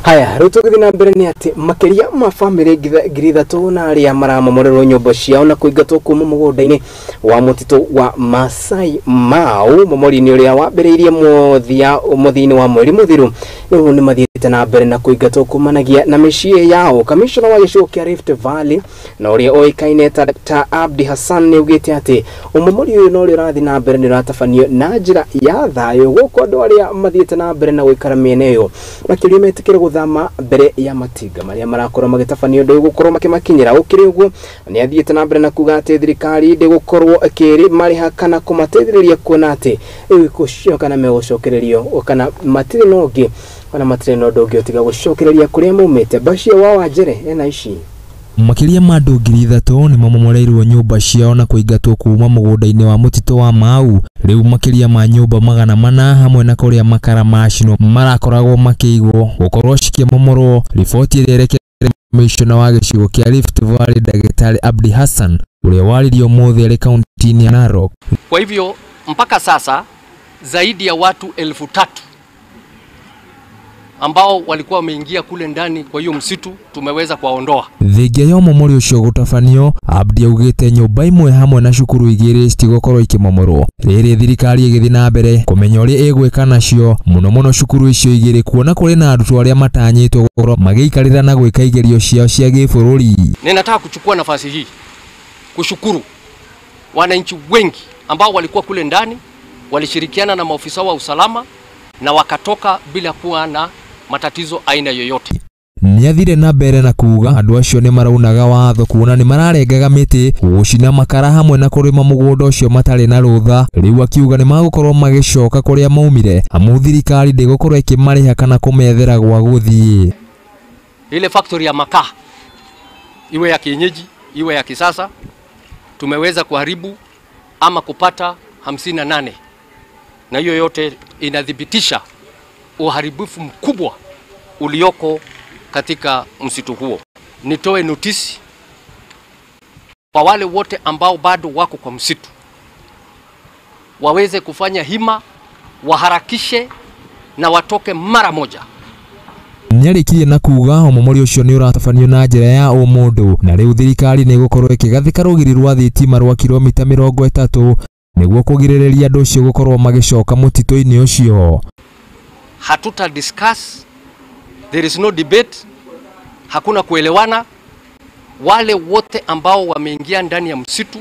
Haya, ruto githina mbere ni ati makiria ma family ngiri na aria maramomorerwo nyumba ciao na kuingatwo kuma mugunda-ini wa mutito wa Masai Mau momori-ini uria wambiriirie muthini wa mweri muthiru riu ni mathiite na mbere na kuingatwo kumanagia na micii yao. Kamishona wa gicigo kia Rift Valley na uria oikaine ta Abdi Hassan ni ugite ati umomori uyu no rirathi na mbere ni ratafanio na njira ya thayo guko andu aria mathiite na mbere na guikara miene iyo makiria metikire guthama mbere ya matiga maria marakorwo magitafanio ndu gukorwo makimakinyira ukiri uguo ni athiite na mbere na kuga ati thirikari ndi gukorwo akiri mariha kana kumateithiriria kuona ati ikucio kana megucokererio kana matiri nogi kana matiri no ndogi otiga gucokereria kuria mumite bashia wa Wanjere ena ici
makiria ma andu ngiri 3 ni mamomoreirwo nyumba ciao na kuingatwo kuma mugunda-ini wa mutito wa Mau. Riu makiria ma nyumba 400 hamwe na kuria makara macino marakoragwo makiigwo gukorwo cikiamomorwo. Riboti ĩrĩa ĩrekereirio Kamishona wa gĩcigo kia Rift Valley Daktari Abdi Hassan uria waririo mũthĩ arĩ kaunti-inĩ ya Narok.
Kwa hivyo mpaka sasa zaidi ya watu 3,000 ambao walikuwa wameingia kule ndani kwa hiyo msitu tumeweza kuwaondoa.
Thengia ya momori ucio gutafanio, Abdi augite nyumba imwe hamwe na cukuru igiri citigokorwo ikimomorwo. Riri thirikari igithi na mbere kumenya uria igwika nacio muno cukuru icio igiri kuona kuri na arutwo aria matanyitwo gukorwo magiikarira na gwika igerio ciao cia gĩbũrũri.
Ninataka kuchukua nafasi hii kushukuru wananchi wengi ambao walikuwa kule ndani, walishirikiana na maofisa wa usalama na wakatoka bila kuwa na matatizo aina yoyote.
Nĩathire na mbere na kuuga andũ acio nĩ maraunaga watho kuona nĩ mararengaga mĩtĩ, gũcina makara hamwe na kũrĩma mũgũnda ũcio matarĩ na rũtha. Rĩu akiuga nĩ magũkorwo magĩcoka kũrĩa maumire, amu thirikari ndĩgũkorwo ĩkĩmarĩha kana kũmethera gwa gũthiĩ.
Ile factory ya makaa iwe ya kienyeji iwe ya kisasa tumeweza kuharibu ama kupata 58, na hiyo yote inadhibitisha uharibifu mkubwa ulioko katika msitu huo. Nitoe notisi kwa wale wote ambao bado wako kwa msitu waweze kufanya hima, waharakishe na watoke mara moja.
Nĩarĩkirie na kuuga ũmomori ũcio nĩ ũratabanio na njĩra ya ũmũndũ, na rĩu thirikari nĩ ĩgũkorwo ĩkĩgathĩka rũgiri rwa thitima rwa kilomita 30 nĩguo kũgirĩrĩria andũ ũcio gũkorwo magĩcoka mũtitũ-inĩ ũcio.
Hatuta discuss, there is no debate, hakuna kuelewana. Wale wote ambao wameingia ndani ya msitu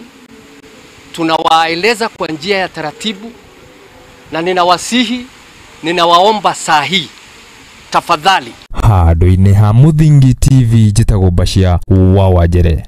tunawaeleza kwa njia ya taratibu, na ninawasihi, ninawaomba sahi, tafadhali.
Handũ-inĩ ha Muthingi TV njĩtagwo Bashia wa Wanjere.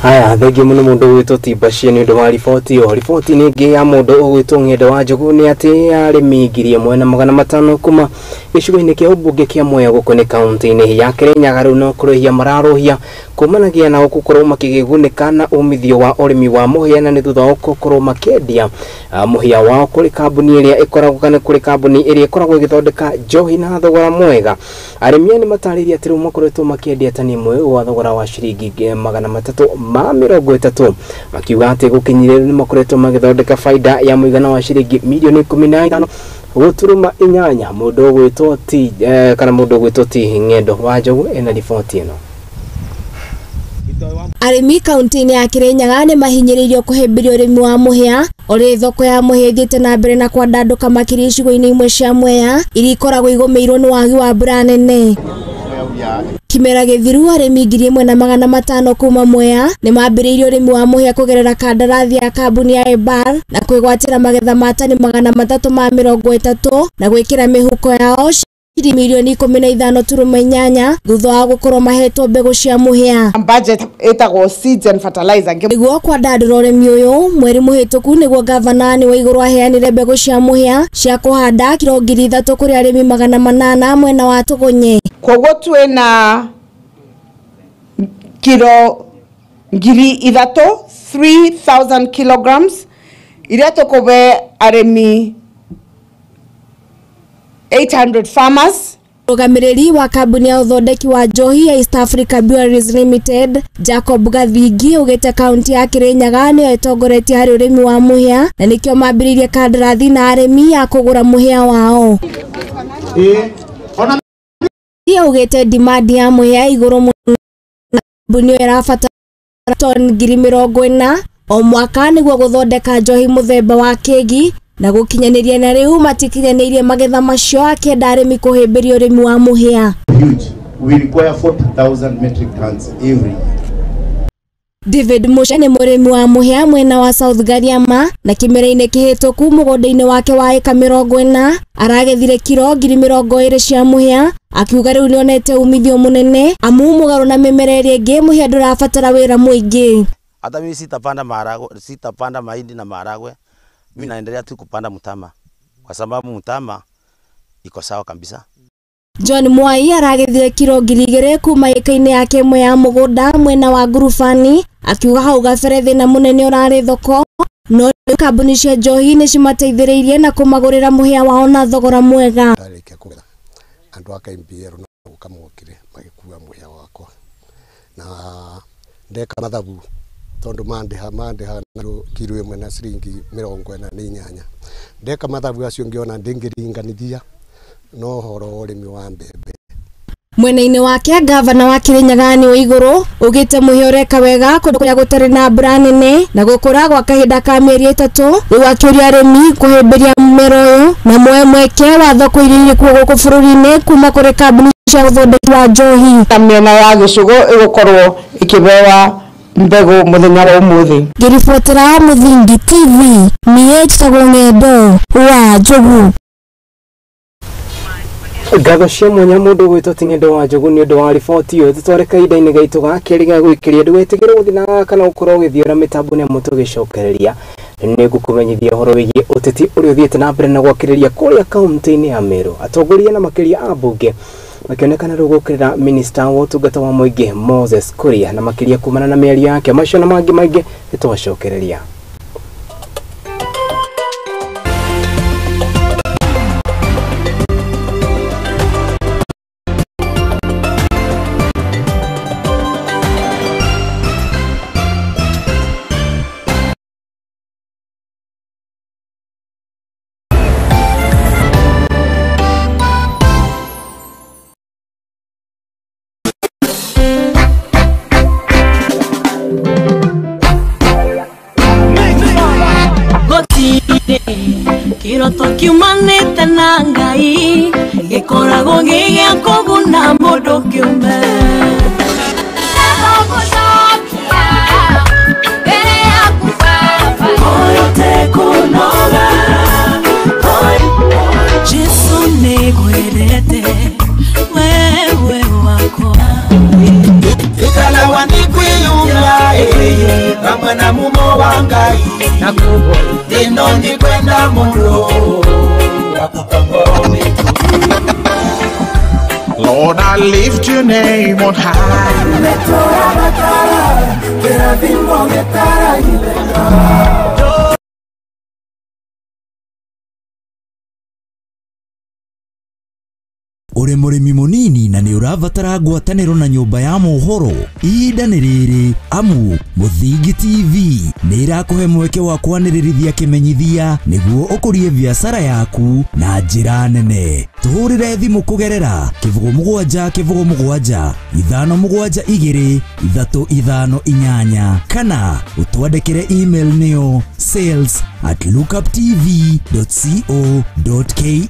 Haya, thegi muno mundu witũ ti Bashia nĩ ũndũ wa riboti ĩyo. Riboti nĩ ĩngĩ ya mũndũ ũgwĩtwo Ng'endo wa Njogu nĩ atĩ arĩmi 1,500 kuma gĩcigo-inĩ kĩa ũmbunge kĩa Mwea gũkũ nĩ kaunti-inĩ ya Kirinyaga rĩu no kũrũhia mararũhia kumanagia na gũkorwo makĩgunĩka na umithio wa ũrĩmi wa mũhĩa, na nĩ thutha wa gũkorwo makĩendia mũhĩa wao kũrĩ kambuni ĩrĩa ĩkoragwo kana kũrĩ kambuni ĩrĩa ĩkoragwo ĩgĩthondeka njohi na thogora mwega. Arĩmi nĩ matarĩria atĩ rĩu makoretwo makĩendia tani ĩmwe wa thogora wa ciringi 330, makiuga atĩ gũkinyĩria nĩ makoretwo magĩthondeka faida ya mũigana wa ciringi milioni 15 gũturuma 8. Mũndũ ũgwĩtwo ti kana mũndũ ũgwĩtwo ti Ng'endo wa Njogu ena riboti ĩno.
Arĩmi kaunti-inĩ ya Kirinyaga nĩ mahinyĩrĩirio kũhĩmbĩria ũrĩmi wa mũhĩa, ũrĩ thoko ya mũhĩa ĩthiĩte na mbere na kwandandũka makĩria icigo-inĩ imwe cia Mwea iria ikoragwo igũmĩirwo nĩ wagi wa mbura nene. Kimera gĩthiru arĩmi 1,500 kuma Mwea nĩ mambĩrĩirie ũrĩmi wa mũhĩa kũgerera kandarathi ya kambuni ya Ebar na kwĩgwatĩra magetha ma tani 330 na gwĩkĩra mĩhuko yao milioni 15.8 thutha wa gũkorwo mahetwo mbegũ cia mũhĩa.
Budget ĩtagwo seeds and fertilizer.
Nĩguo kwandandũra ũrĩmi ũyũ, mweri mũhĩtũku nĩguo gavana nĩ Waigũrũ aheanire mbegũ cia mũhĩa cia kũhanda kilo 3,000 kũrĩ arĩmi 800 mwena wa Tũgũnye.
Koguo twĩna kilo 3,000 3,000 kilograms iria tũkũbe arĩmi 800 farmers.
Mũrũgamĩrĩri wa kambuni ya ũthondeki wa njohi ya East Africa Breweries Limited, Jacob Gathingi, ugĩte kaunti ya Kirinyaga nĩyo ĩtongoretie harĩ ũrĩmi wa mũhĩa na nĩkĩo mambĩrĩirie kandarathi na arĩmi ya kũgũra mũhĩa wao. Ugĩte demand ya mũhĩa igũrũ mũno, kambuni ĩyo ĩrabatara toni 40,000 o mwaka nĩguo gũthondeka njohi mũthemba wa kegi, na gũkinyanĩria na rĩu matikinyanĩirie magetha macio akĩenda arĩmi kũhĩmbĩria ũrĩmi wa mũhĩa.
We require 40,000 metric tons every year.
David Musha nĩ mũrĩmi wa mũhĩa mwena wa South Gariama, na kĩmera-inĩ kĩhĩtũku mũgũnda-inĩ wake wa eka 40 aragethire kilo 20,000 cia mũhĩa, akiuga rĩu nĩonete umithio mũnene amu mũgarũ na mĩmera ĩrĩa ĩngĩ mũhĩa ndũrabatara wĩra mũingĩ.
Hata mimi sitapanda mahindi na maharagwe. Mimi naendelea tu kupanda mtama kwa sababu mtama iko sawa kabisa.
John Mwai aragethire kilo 2,000 kuma eka-inĩ yake ĩmwe ya mũgũnda mwena wa Ngurubani, akiuga hau gabere thĩna mũnene ũrarĩ thoko, no kambuni cia njohi nĩ cimateithĩrĩirie na kũmagũrĩra mũhĩa wao na thogora mwega.
Andũ akaimbiero na gũkamokire magĩkua mũhĩa wakwa na ndeka mathabu tondu mandeha na kilo 1 na ciringi 48. Ndeka mathabu acio ngiona ndingĩringanithia no horo ũrĩmi wa mbembe.
Mwena-inĩ wake gavana wa Kirinyaga nĩ Waigũrũ ugĩte mũhĩa ũreka wega kũndũ kũrĩa gũtarĩ na mbura nene na gũkũra gwa kahinda ka mĩeri 3, rĩu akĩũria arĩmi kũhĩmbĩria mũmera ũyũ na muoe mweke wa thoko iria irĩ kuo gũkũ bũrũri-inĩ kuma kũrĩ kambuni cia ũthondeki wa njohi.
Mĩena ya gĩcũgũ ĩgũkorwo ĩkĩbewa mbegũ mũthenya wa ũmũthĩ.
Ngĩribotera Muthingi TV, niĩ njĩtagwo Ng'endo wa Njogu.
Gatho cia mwanya mundu gwitwo Ting'endo wa Njogu ni undu wa riboti iyo tutwareka idaini gaitu gakeri ga gwikiria ndwetigire guthina kana ukorwo githiora mitambo ne mutu gicokereria ni gukumenyithia horo wigie uteti uri uthiete na mbere na gwakiriria kuria kaunti-ini ya Meru. Atongoria na makiria a bunge makionekana rugukirira minister wa utungata wa muingi Moses Kuria na makiria kumana na miario yake macio na mangi maingi nitwacokereria.
Kiroto kiumanite na Ngai gikoragwo gigia kuguna mundu kiumbe Jesu nigwirete wewe wako
ikalawa nikwiyumya kamwe na mumo wa Ngai nakubo dino ndikwenda mundu
Lord, I lift your name on high.
Uri murimi munini na ni uravatara ngwataniro na nyumba ya Mohoro ihinda ni riri amu Muthingi TV ni irakuhe mweke wa kwanirithia kimenyithia niguo ukurie biashara yaku na njira nene. Tuhurire thimu kugerera kivugo mugwanja ithano mugwanja igiri ithatu ithano inyanya kana utwandikire email niyo sales@lookuptv.co.ke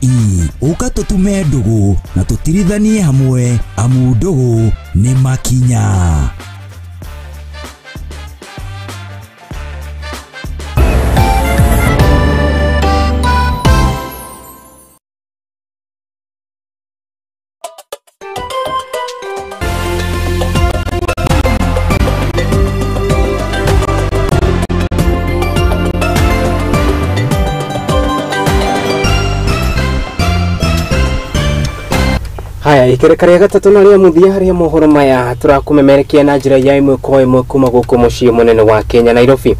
ukatutume ndugu na tutirithanie hamwe amu ndugu ni makinya.
Haya ikerekaria gatatu na ria muthia haria mohoro maya turakumemerekia na njira ya imwe kwa imwe kuma guku mucii munene wa Kenya Nairobi.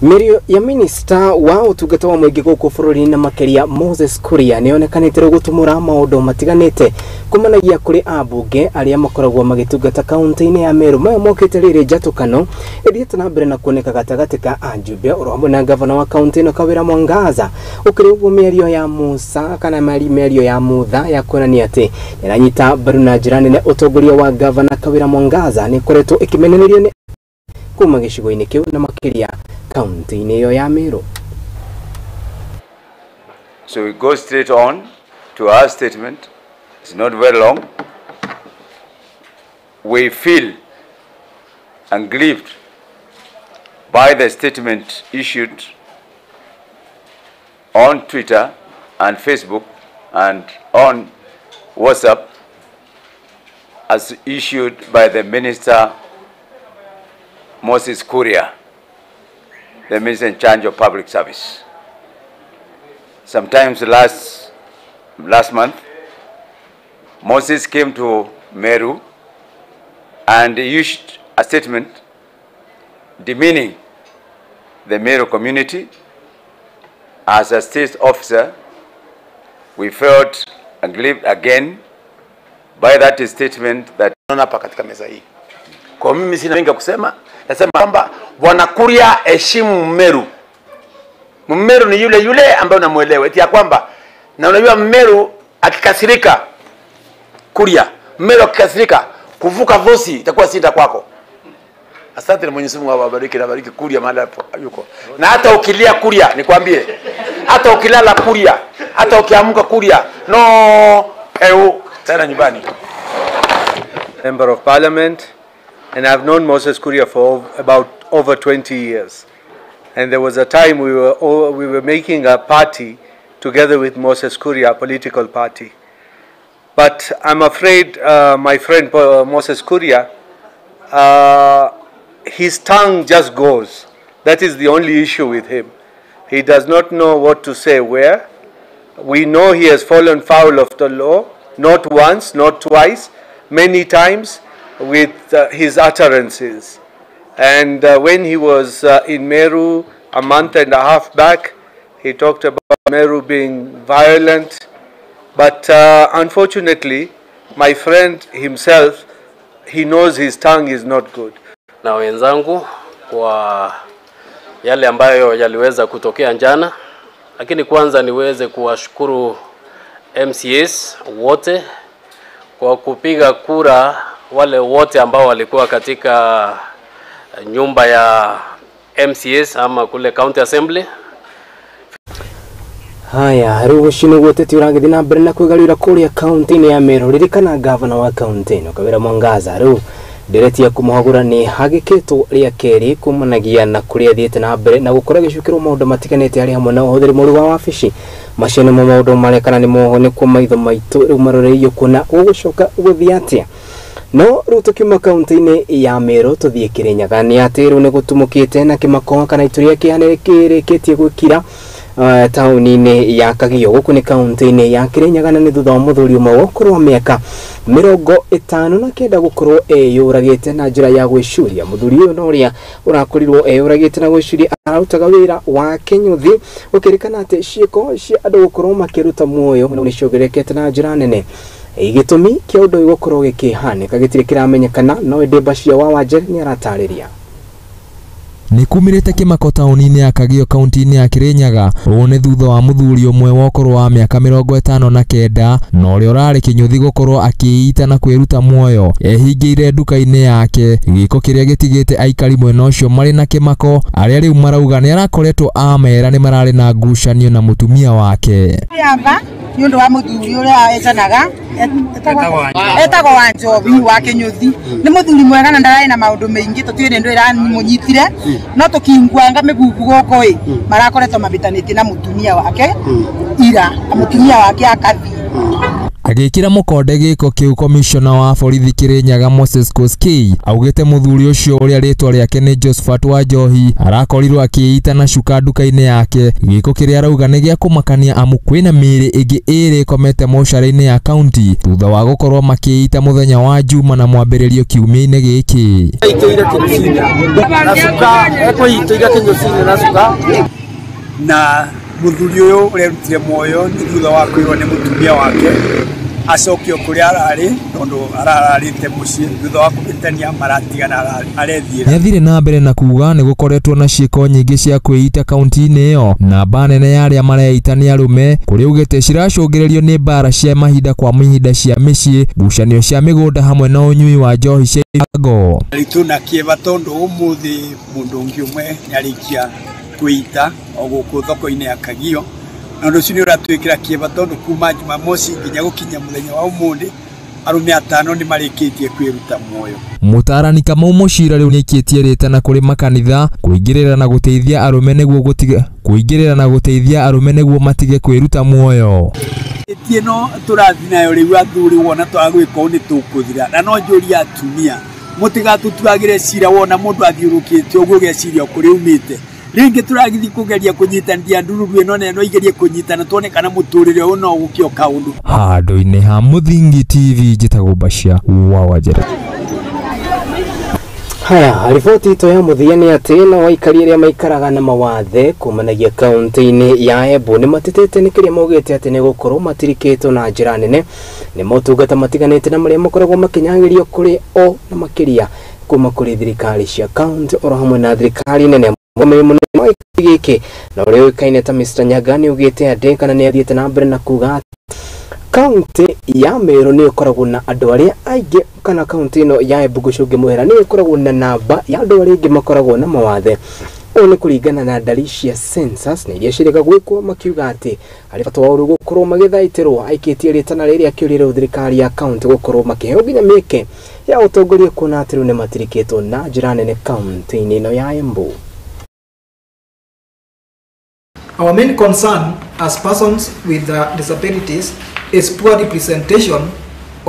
Mirio ya minister wa utungata wa muingi guku bururi na makiria Moses Kuria ni onekanite gutumura maundu matiganite kumanagia kuri abunge aria makoragwo magitungata kaunti-ini ya Meru maya mokite riri njatukano ithiete na mbere na kuoneka gatagati ka ajumbe oro hamwe na gavana wa kaunti ino Kawira Mwangaza ukiri uguo mĩario ya Musa kana mĩario ya Muthaa ya kuonania ati niranyita mbaru na njira nene utongoria wa gavana Kawira Mwangaza ni koretwo ikimenenirio ni kuma gicigo-ini kiu na makiria kaunti-ini iyo ya Meru.
So we go straight on to our statement. It's not very long. We feel aggrieved by the statement issued on Twitter and Facebook and on WhatsApp as issued by the Minister Moses Kuria, the Minister in charge of Public Service. Sometimes last month, Moses came to Meru and issued a statement demeaning the Meru community. As a state officer, we felt aggrieved again by that statement that
hapa katika meza hii. Kwa mimi sina mengi kusema, nasema kwamba Bwana Kuria heshimu Mmeru. Mmeru ni yule ambaye unamuelewa. Eti ya kwamba na unajua Mmeru akikasirika Kuria, Mmeru akikasirika kuvuka vosi itakuwa sita kwako. Asante na Mwenyezi Mungu awabariki na bariki Kuria mahali yuko. Na hata ukilia Kuria nikwambie, hata ukilala Kuria, hata ukiamka Kuria, no tena nyumbani.
Member of Parliament, and I've known Moses Kuria for about over 20 years. And there was a time we were making a party together with Moses Kuria, a political party. But I'm afraid my friend Moses Kuria, his tongue just goes. That is the only issue with him. He does not know what to say where. We know he has fallen foul of the law, not once, not twice, many times with his utterances. And when he was in Meru a month and a half back, he talked about Meru being violent. But unfortunately, my friend himself, he knows his tongue is not good.
Na wenzangu kwa yale ambayo yaliweza kutokea jana, lakini kwanza niweze kuwashukuru MCAs wote kwa kupiga kura, wale wote ambao walikuwa katika nyumba ya MCAs ama kule County Assembly.
Haya, rugo shino goteti urangithii na mbere na kwigarura kuria kaunti-ini ya Meru. Ririkana gavana wa kaunti-ino Kawira Mwangaza riu ndiretia kumuhagura ni hagikitwo ria keri kumanagia na kuria thiete na mbere na gukora gicukirwo maundu matiganite ari hamwe na uhuthiri muri wa wabici macene mu maundu marekana ni moho ni kwa maitho maitu riu maroreiyo kuna gugucoka guthia atia. No riu tukiuma kaunti-ini ya Meru tuthie Kirinyaga ni ati riu ni gutumukite na kimako kana ituria kihanikitie gwikira tauni-ini ya Kagio guku ni kaunti-ini ya Kirinyaga na ni thutha wa muthuri umwe wa miaka 59 gukorwo yuragite na njira ya gwicuria. Muthuri uyu no ria urakorirwo yuragite na gwicuria arutaga wira wa kinyuthi ukirikana ati ciiko cia andu gukorwo makiruta muoyo ni ciongerekete na njira nene. Igitumi kia undu uyu gukorwo gikihanika gitire kiramenyekana no ndimba cia Wawanjeri ni aratariria.
Nikumirite kimako tauni-ini ya Kagio kaunti-ini ya Kirinyaga one thutha wa muthuri umwe wokorwo wa miaka 59 na uria urari kinyuthi gukorwo akiita na kwiruta muoyo ehingiire nduka-ini yake giko kiria gitigite aikari mwena ucio mari na kimako aria riu marauga ni arakoretwo amera ni marari na ngucanio na mutumia wake.
Yamba yundu wa muthuri uria etanaga etagwo wa Njobi wa Kinyuthi ni muthuri mwega na ndarari na maundu maingi tutwire ndu iramunyitire no tukingwanga migugu goko marakoretwo mabitanite na mutumia wake ira na mutumia wake akathi
agikira mukonde giko kiu komishona wa borithi Kirinyaga Moses Koskei augite muthuri ucio uria ritwa riake ni Josephat wa Njohi arakorirwo akiita na cuka nduka-ini yake giko kiria arauga ni gia kumakania amu kwina miri ingi iri komete moshara-ini ya county thutha wa gukorwo makiita muthenya wa Juma na mwambiririo kiumia-ini giki
itoire kinyucinda na cuka itoire kinyucinda na cuka
na muthuri uyu urerutire muoyo ni thutha wa kwirwo ni mutumia wake acokio kuria arari tondu arararite mucii thutha wa kubitania maratigana arethira.
Niathire na mbere na kuga ni gukoretwo na ciiko nyingi cia kwiita kaunti-ini iyo na banene ya aria mareita ni arume kuria ugite ciracungirerio ni mbara cia mahinda kwa mahinda cia micii ngucanio cia migunda hamwe na unyui wa njohi cia ibango.
Rituna kieva tondu umuthi mundu ungi umwe nyarikia kuita oguku thoko-ini ya Kagio na ndu cini uratwikira kieva tondu kuma Jumamosi nginya gukinya muthenya wa umuthi arume 5 ni marikitie kwiruta muoyo.
Mutarani Kamau Mucira riu nikitie ritana kuri makanitha kuingirira na guteithia arume neguo matige kwiruta muoyo.
Etieno turathi nayo riu athuri wona twagwika ni tukuthira na no njuria atumia mutigatutuagire cira wona mundu athiurukite uguo geciria kuri umite ringi turagithi kugeria kunyitanithia ndururu ino neno igerie kunyitana tuone kana muturire uyu no gukio kaundu.
Handu-ini ha Muthingi TV njitagwo Bashia Wawanjeri.
Haya, riboti ito ya muthia ni ati na waikari aria maikaraga na mawathe kumanagia kaunti-ini ya Embu ni matitete ni kiria maugite ati ni gukorwo matirikitwo na njira nene ni motungata matiganite na maria makoragwo makinyangirio kuri o na makiria kuma kuri thirikari cia kaunti oro hamwe na thirikari nene munene giki na uria uikaine ta Mr Nyagani ugite ati kana ni athiete na mbere na kuga kaunti ya Meru ni ikoragwo na andu aria aingi kana kaunti ino ya Embu gucungi muhera ni ikoragwo na namba ya andu aria aingi makoragwo na mawathe. Uyu ni kuringana na ndari cia census na iria cirika gwikwo makiuga ati ari bata wa gukorwo magithaitirwo aikitie ritana riria kiurire thirikari ya kaunti gukorwo makiheo nginya mieke ya utongoria kuona ati ni matirikitwo na njira nene kaunti ino ya Embu.
Our main concern as persons with disabilities is poor representation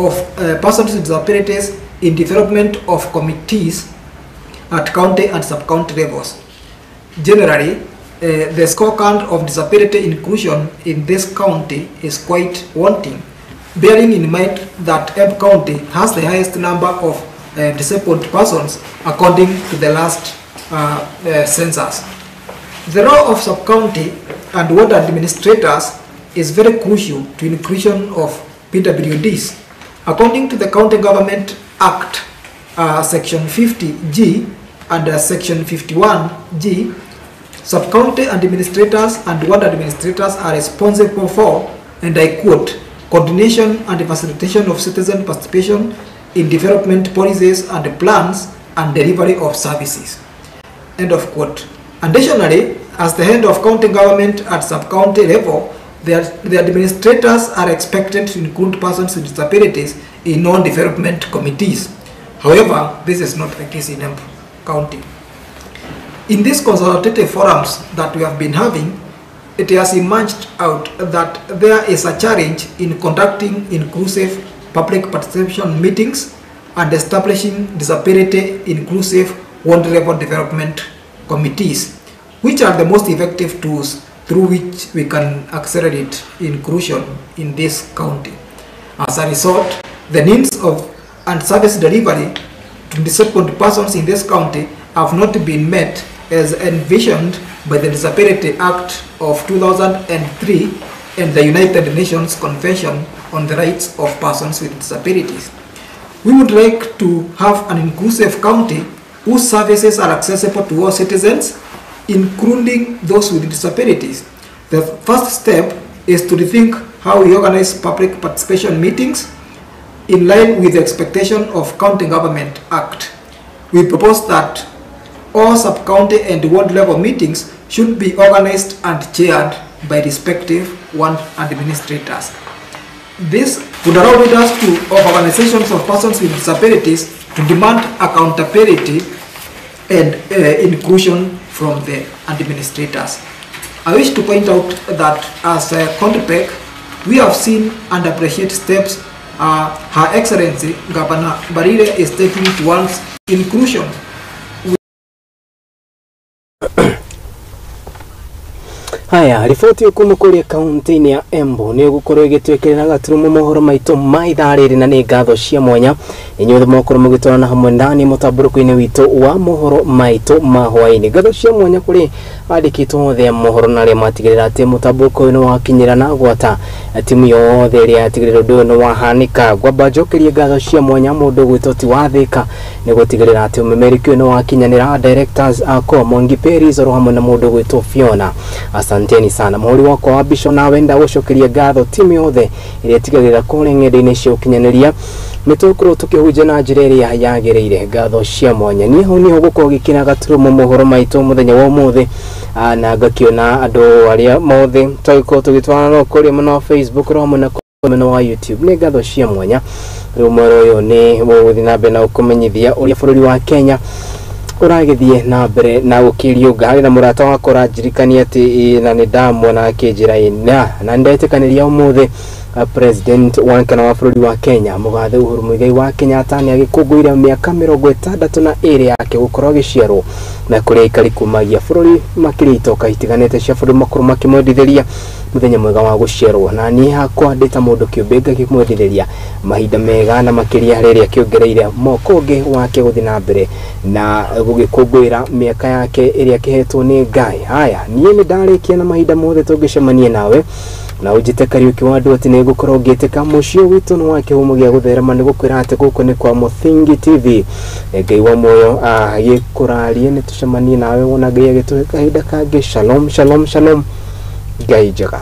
of persons with disabilities in development of committees at county and sub-county levels. Generally, the scorecard of disability inclusion in this county is quite wanting, bearing in mind that Embu County has the highest number of disabled persons according to the last census. The role of sub-county and ward administrators is very crucial to inclusion of PWDs. According to the County Government Act, Section 50G and Section 51G, sub-county administrators and ward administrators are responsible for, and I quote, coordination and facilitation of citizen participation in development policies and plans and delivery of services. End of quote. Additionally, as the head of county government at sub-county level, the administrators are expected to include persons with disabilities in non-development committees. However, this is not the case in Embu County. In these consultative forums that we have been having, it has emerged out that there is a challenge in conducting inclusive public participation meetings and establishing disability inclusive ward-level development committees, which are the most effective tools through which we can accelerate inclusion in this county. As a result, the needs of and service delivery to disabled persons in this county have not been met as envisioned by the Disability Act of 2003 and the United Nations Convention on the Rights of Persons with Disabilities. We would like to have an inclusive county whose services are accessible to all citizens, including those with disabilities. The first step is to rethink how we organize public participation meetings in line with the expectation of County Government Act. We propose that all sub-county and ward level meetings should be organized and chaired by respective ward administrators. This would allow leaders of organizations of persons with disabilities to demand accountability and inclusion from the administrators. I wish to point out that as CONDPEC, we have seen and appreciate steps Her Excellency Governor Barire is taking towards inclusion.
Haya, riboti ukumu kuri kaunti-ini ya Embu ni gukorwo igitwikirira gaturumo mohoro maitu ma ithaa riri na ni ngatho cia mwanya inyuothe mokoro mugitwarana hamwe ndani mutamburuko-ini witu wa mohoro maitu ma hwaĩinĩ. Ngatho cia mwanya kuri andikitwo othe ya mohoro na aria matigirira ati mutamburuko-ini wakinyira na gwata timu yothe iria yatigirira undu uyu wahanika. Ngwamba njokerie ngatho cia mwanya mundu gwitwo ti wathika ni gutigirira ati umemeriki uyu wakinyanira directors ako Mwangi Peris ro hamwe na mundu gwitwo Fiona. Asanteni sana muhuri wakwa wa bisho na wenda gucokeria ngatho timu yothe iria tigirira kuri ng'enda-ini cia ukinyaniria mitokoro tukihuje na njira iria yagereire. Ngatho cia mwanya niho gukorwo gikira gaturumo mohoro maitu muthenya wa umuthi na ngakiona andu aria mothe twaiko tugitwarana no kuri muno Facebook ro muno muno wa YouTube. Ni ngatho cia mwanya rumoro uyu ni guthi na mbere na gukumenyithia uria bururi wa Kenya uragithie na mbere na ukiriunga hari na murata wakwa ranjirikania ati na ni ndamwona akinjira ina na ndetikaniria umuthi President wa kana wa bururi wa Kenya Mugathe Uhuru Muigai wa Kenyatta ni agikungũira miaka 62 yake gukorwo giciarwo na kuria ikari kumagia bururi makiri itoka itiganete cia bururi makuru makimwendithĩria muthenya mwega wa guciarwo na ni hakwa ndita mundu kiumbe ngakimwendithĩria mahinda mega na makiria rĩrĩa kiongereire moko ũngĩ wake guthi na mbere na gũgĩkũngũira miaka yake ĩrĩa kihetwo ni Ngai. Haya niĩ nĩ ndarĩkia na mahinda mothe tũngĩcemania nawe na ujite Kariuki wa Nduati ni gukorwo ngiteka mucio witu no wake humo gya gutherema ni gukwira ati guko ni kwa Muthingi TV. Ngai wa moyo agikurarie ni tucemanie nawe wona Ngai agituhe kahinda kangĩ. Shalom shalom shalom. Ngai njega.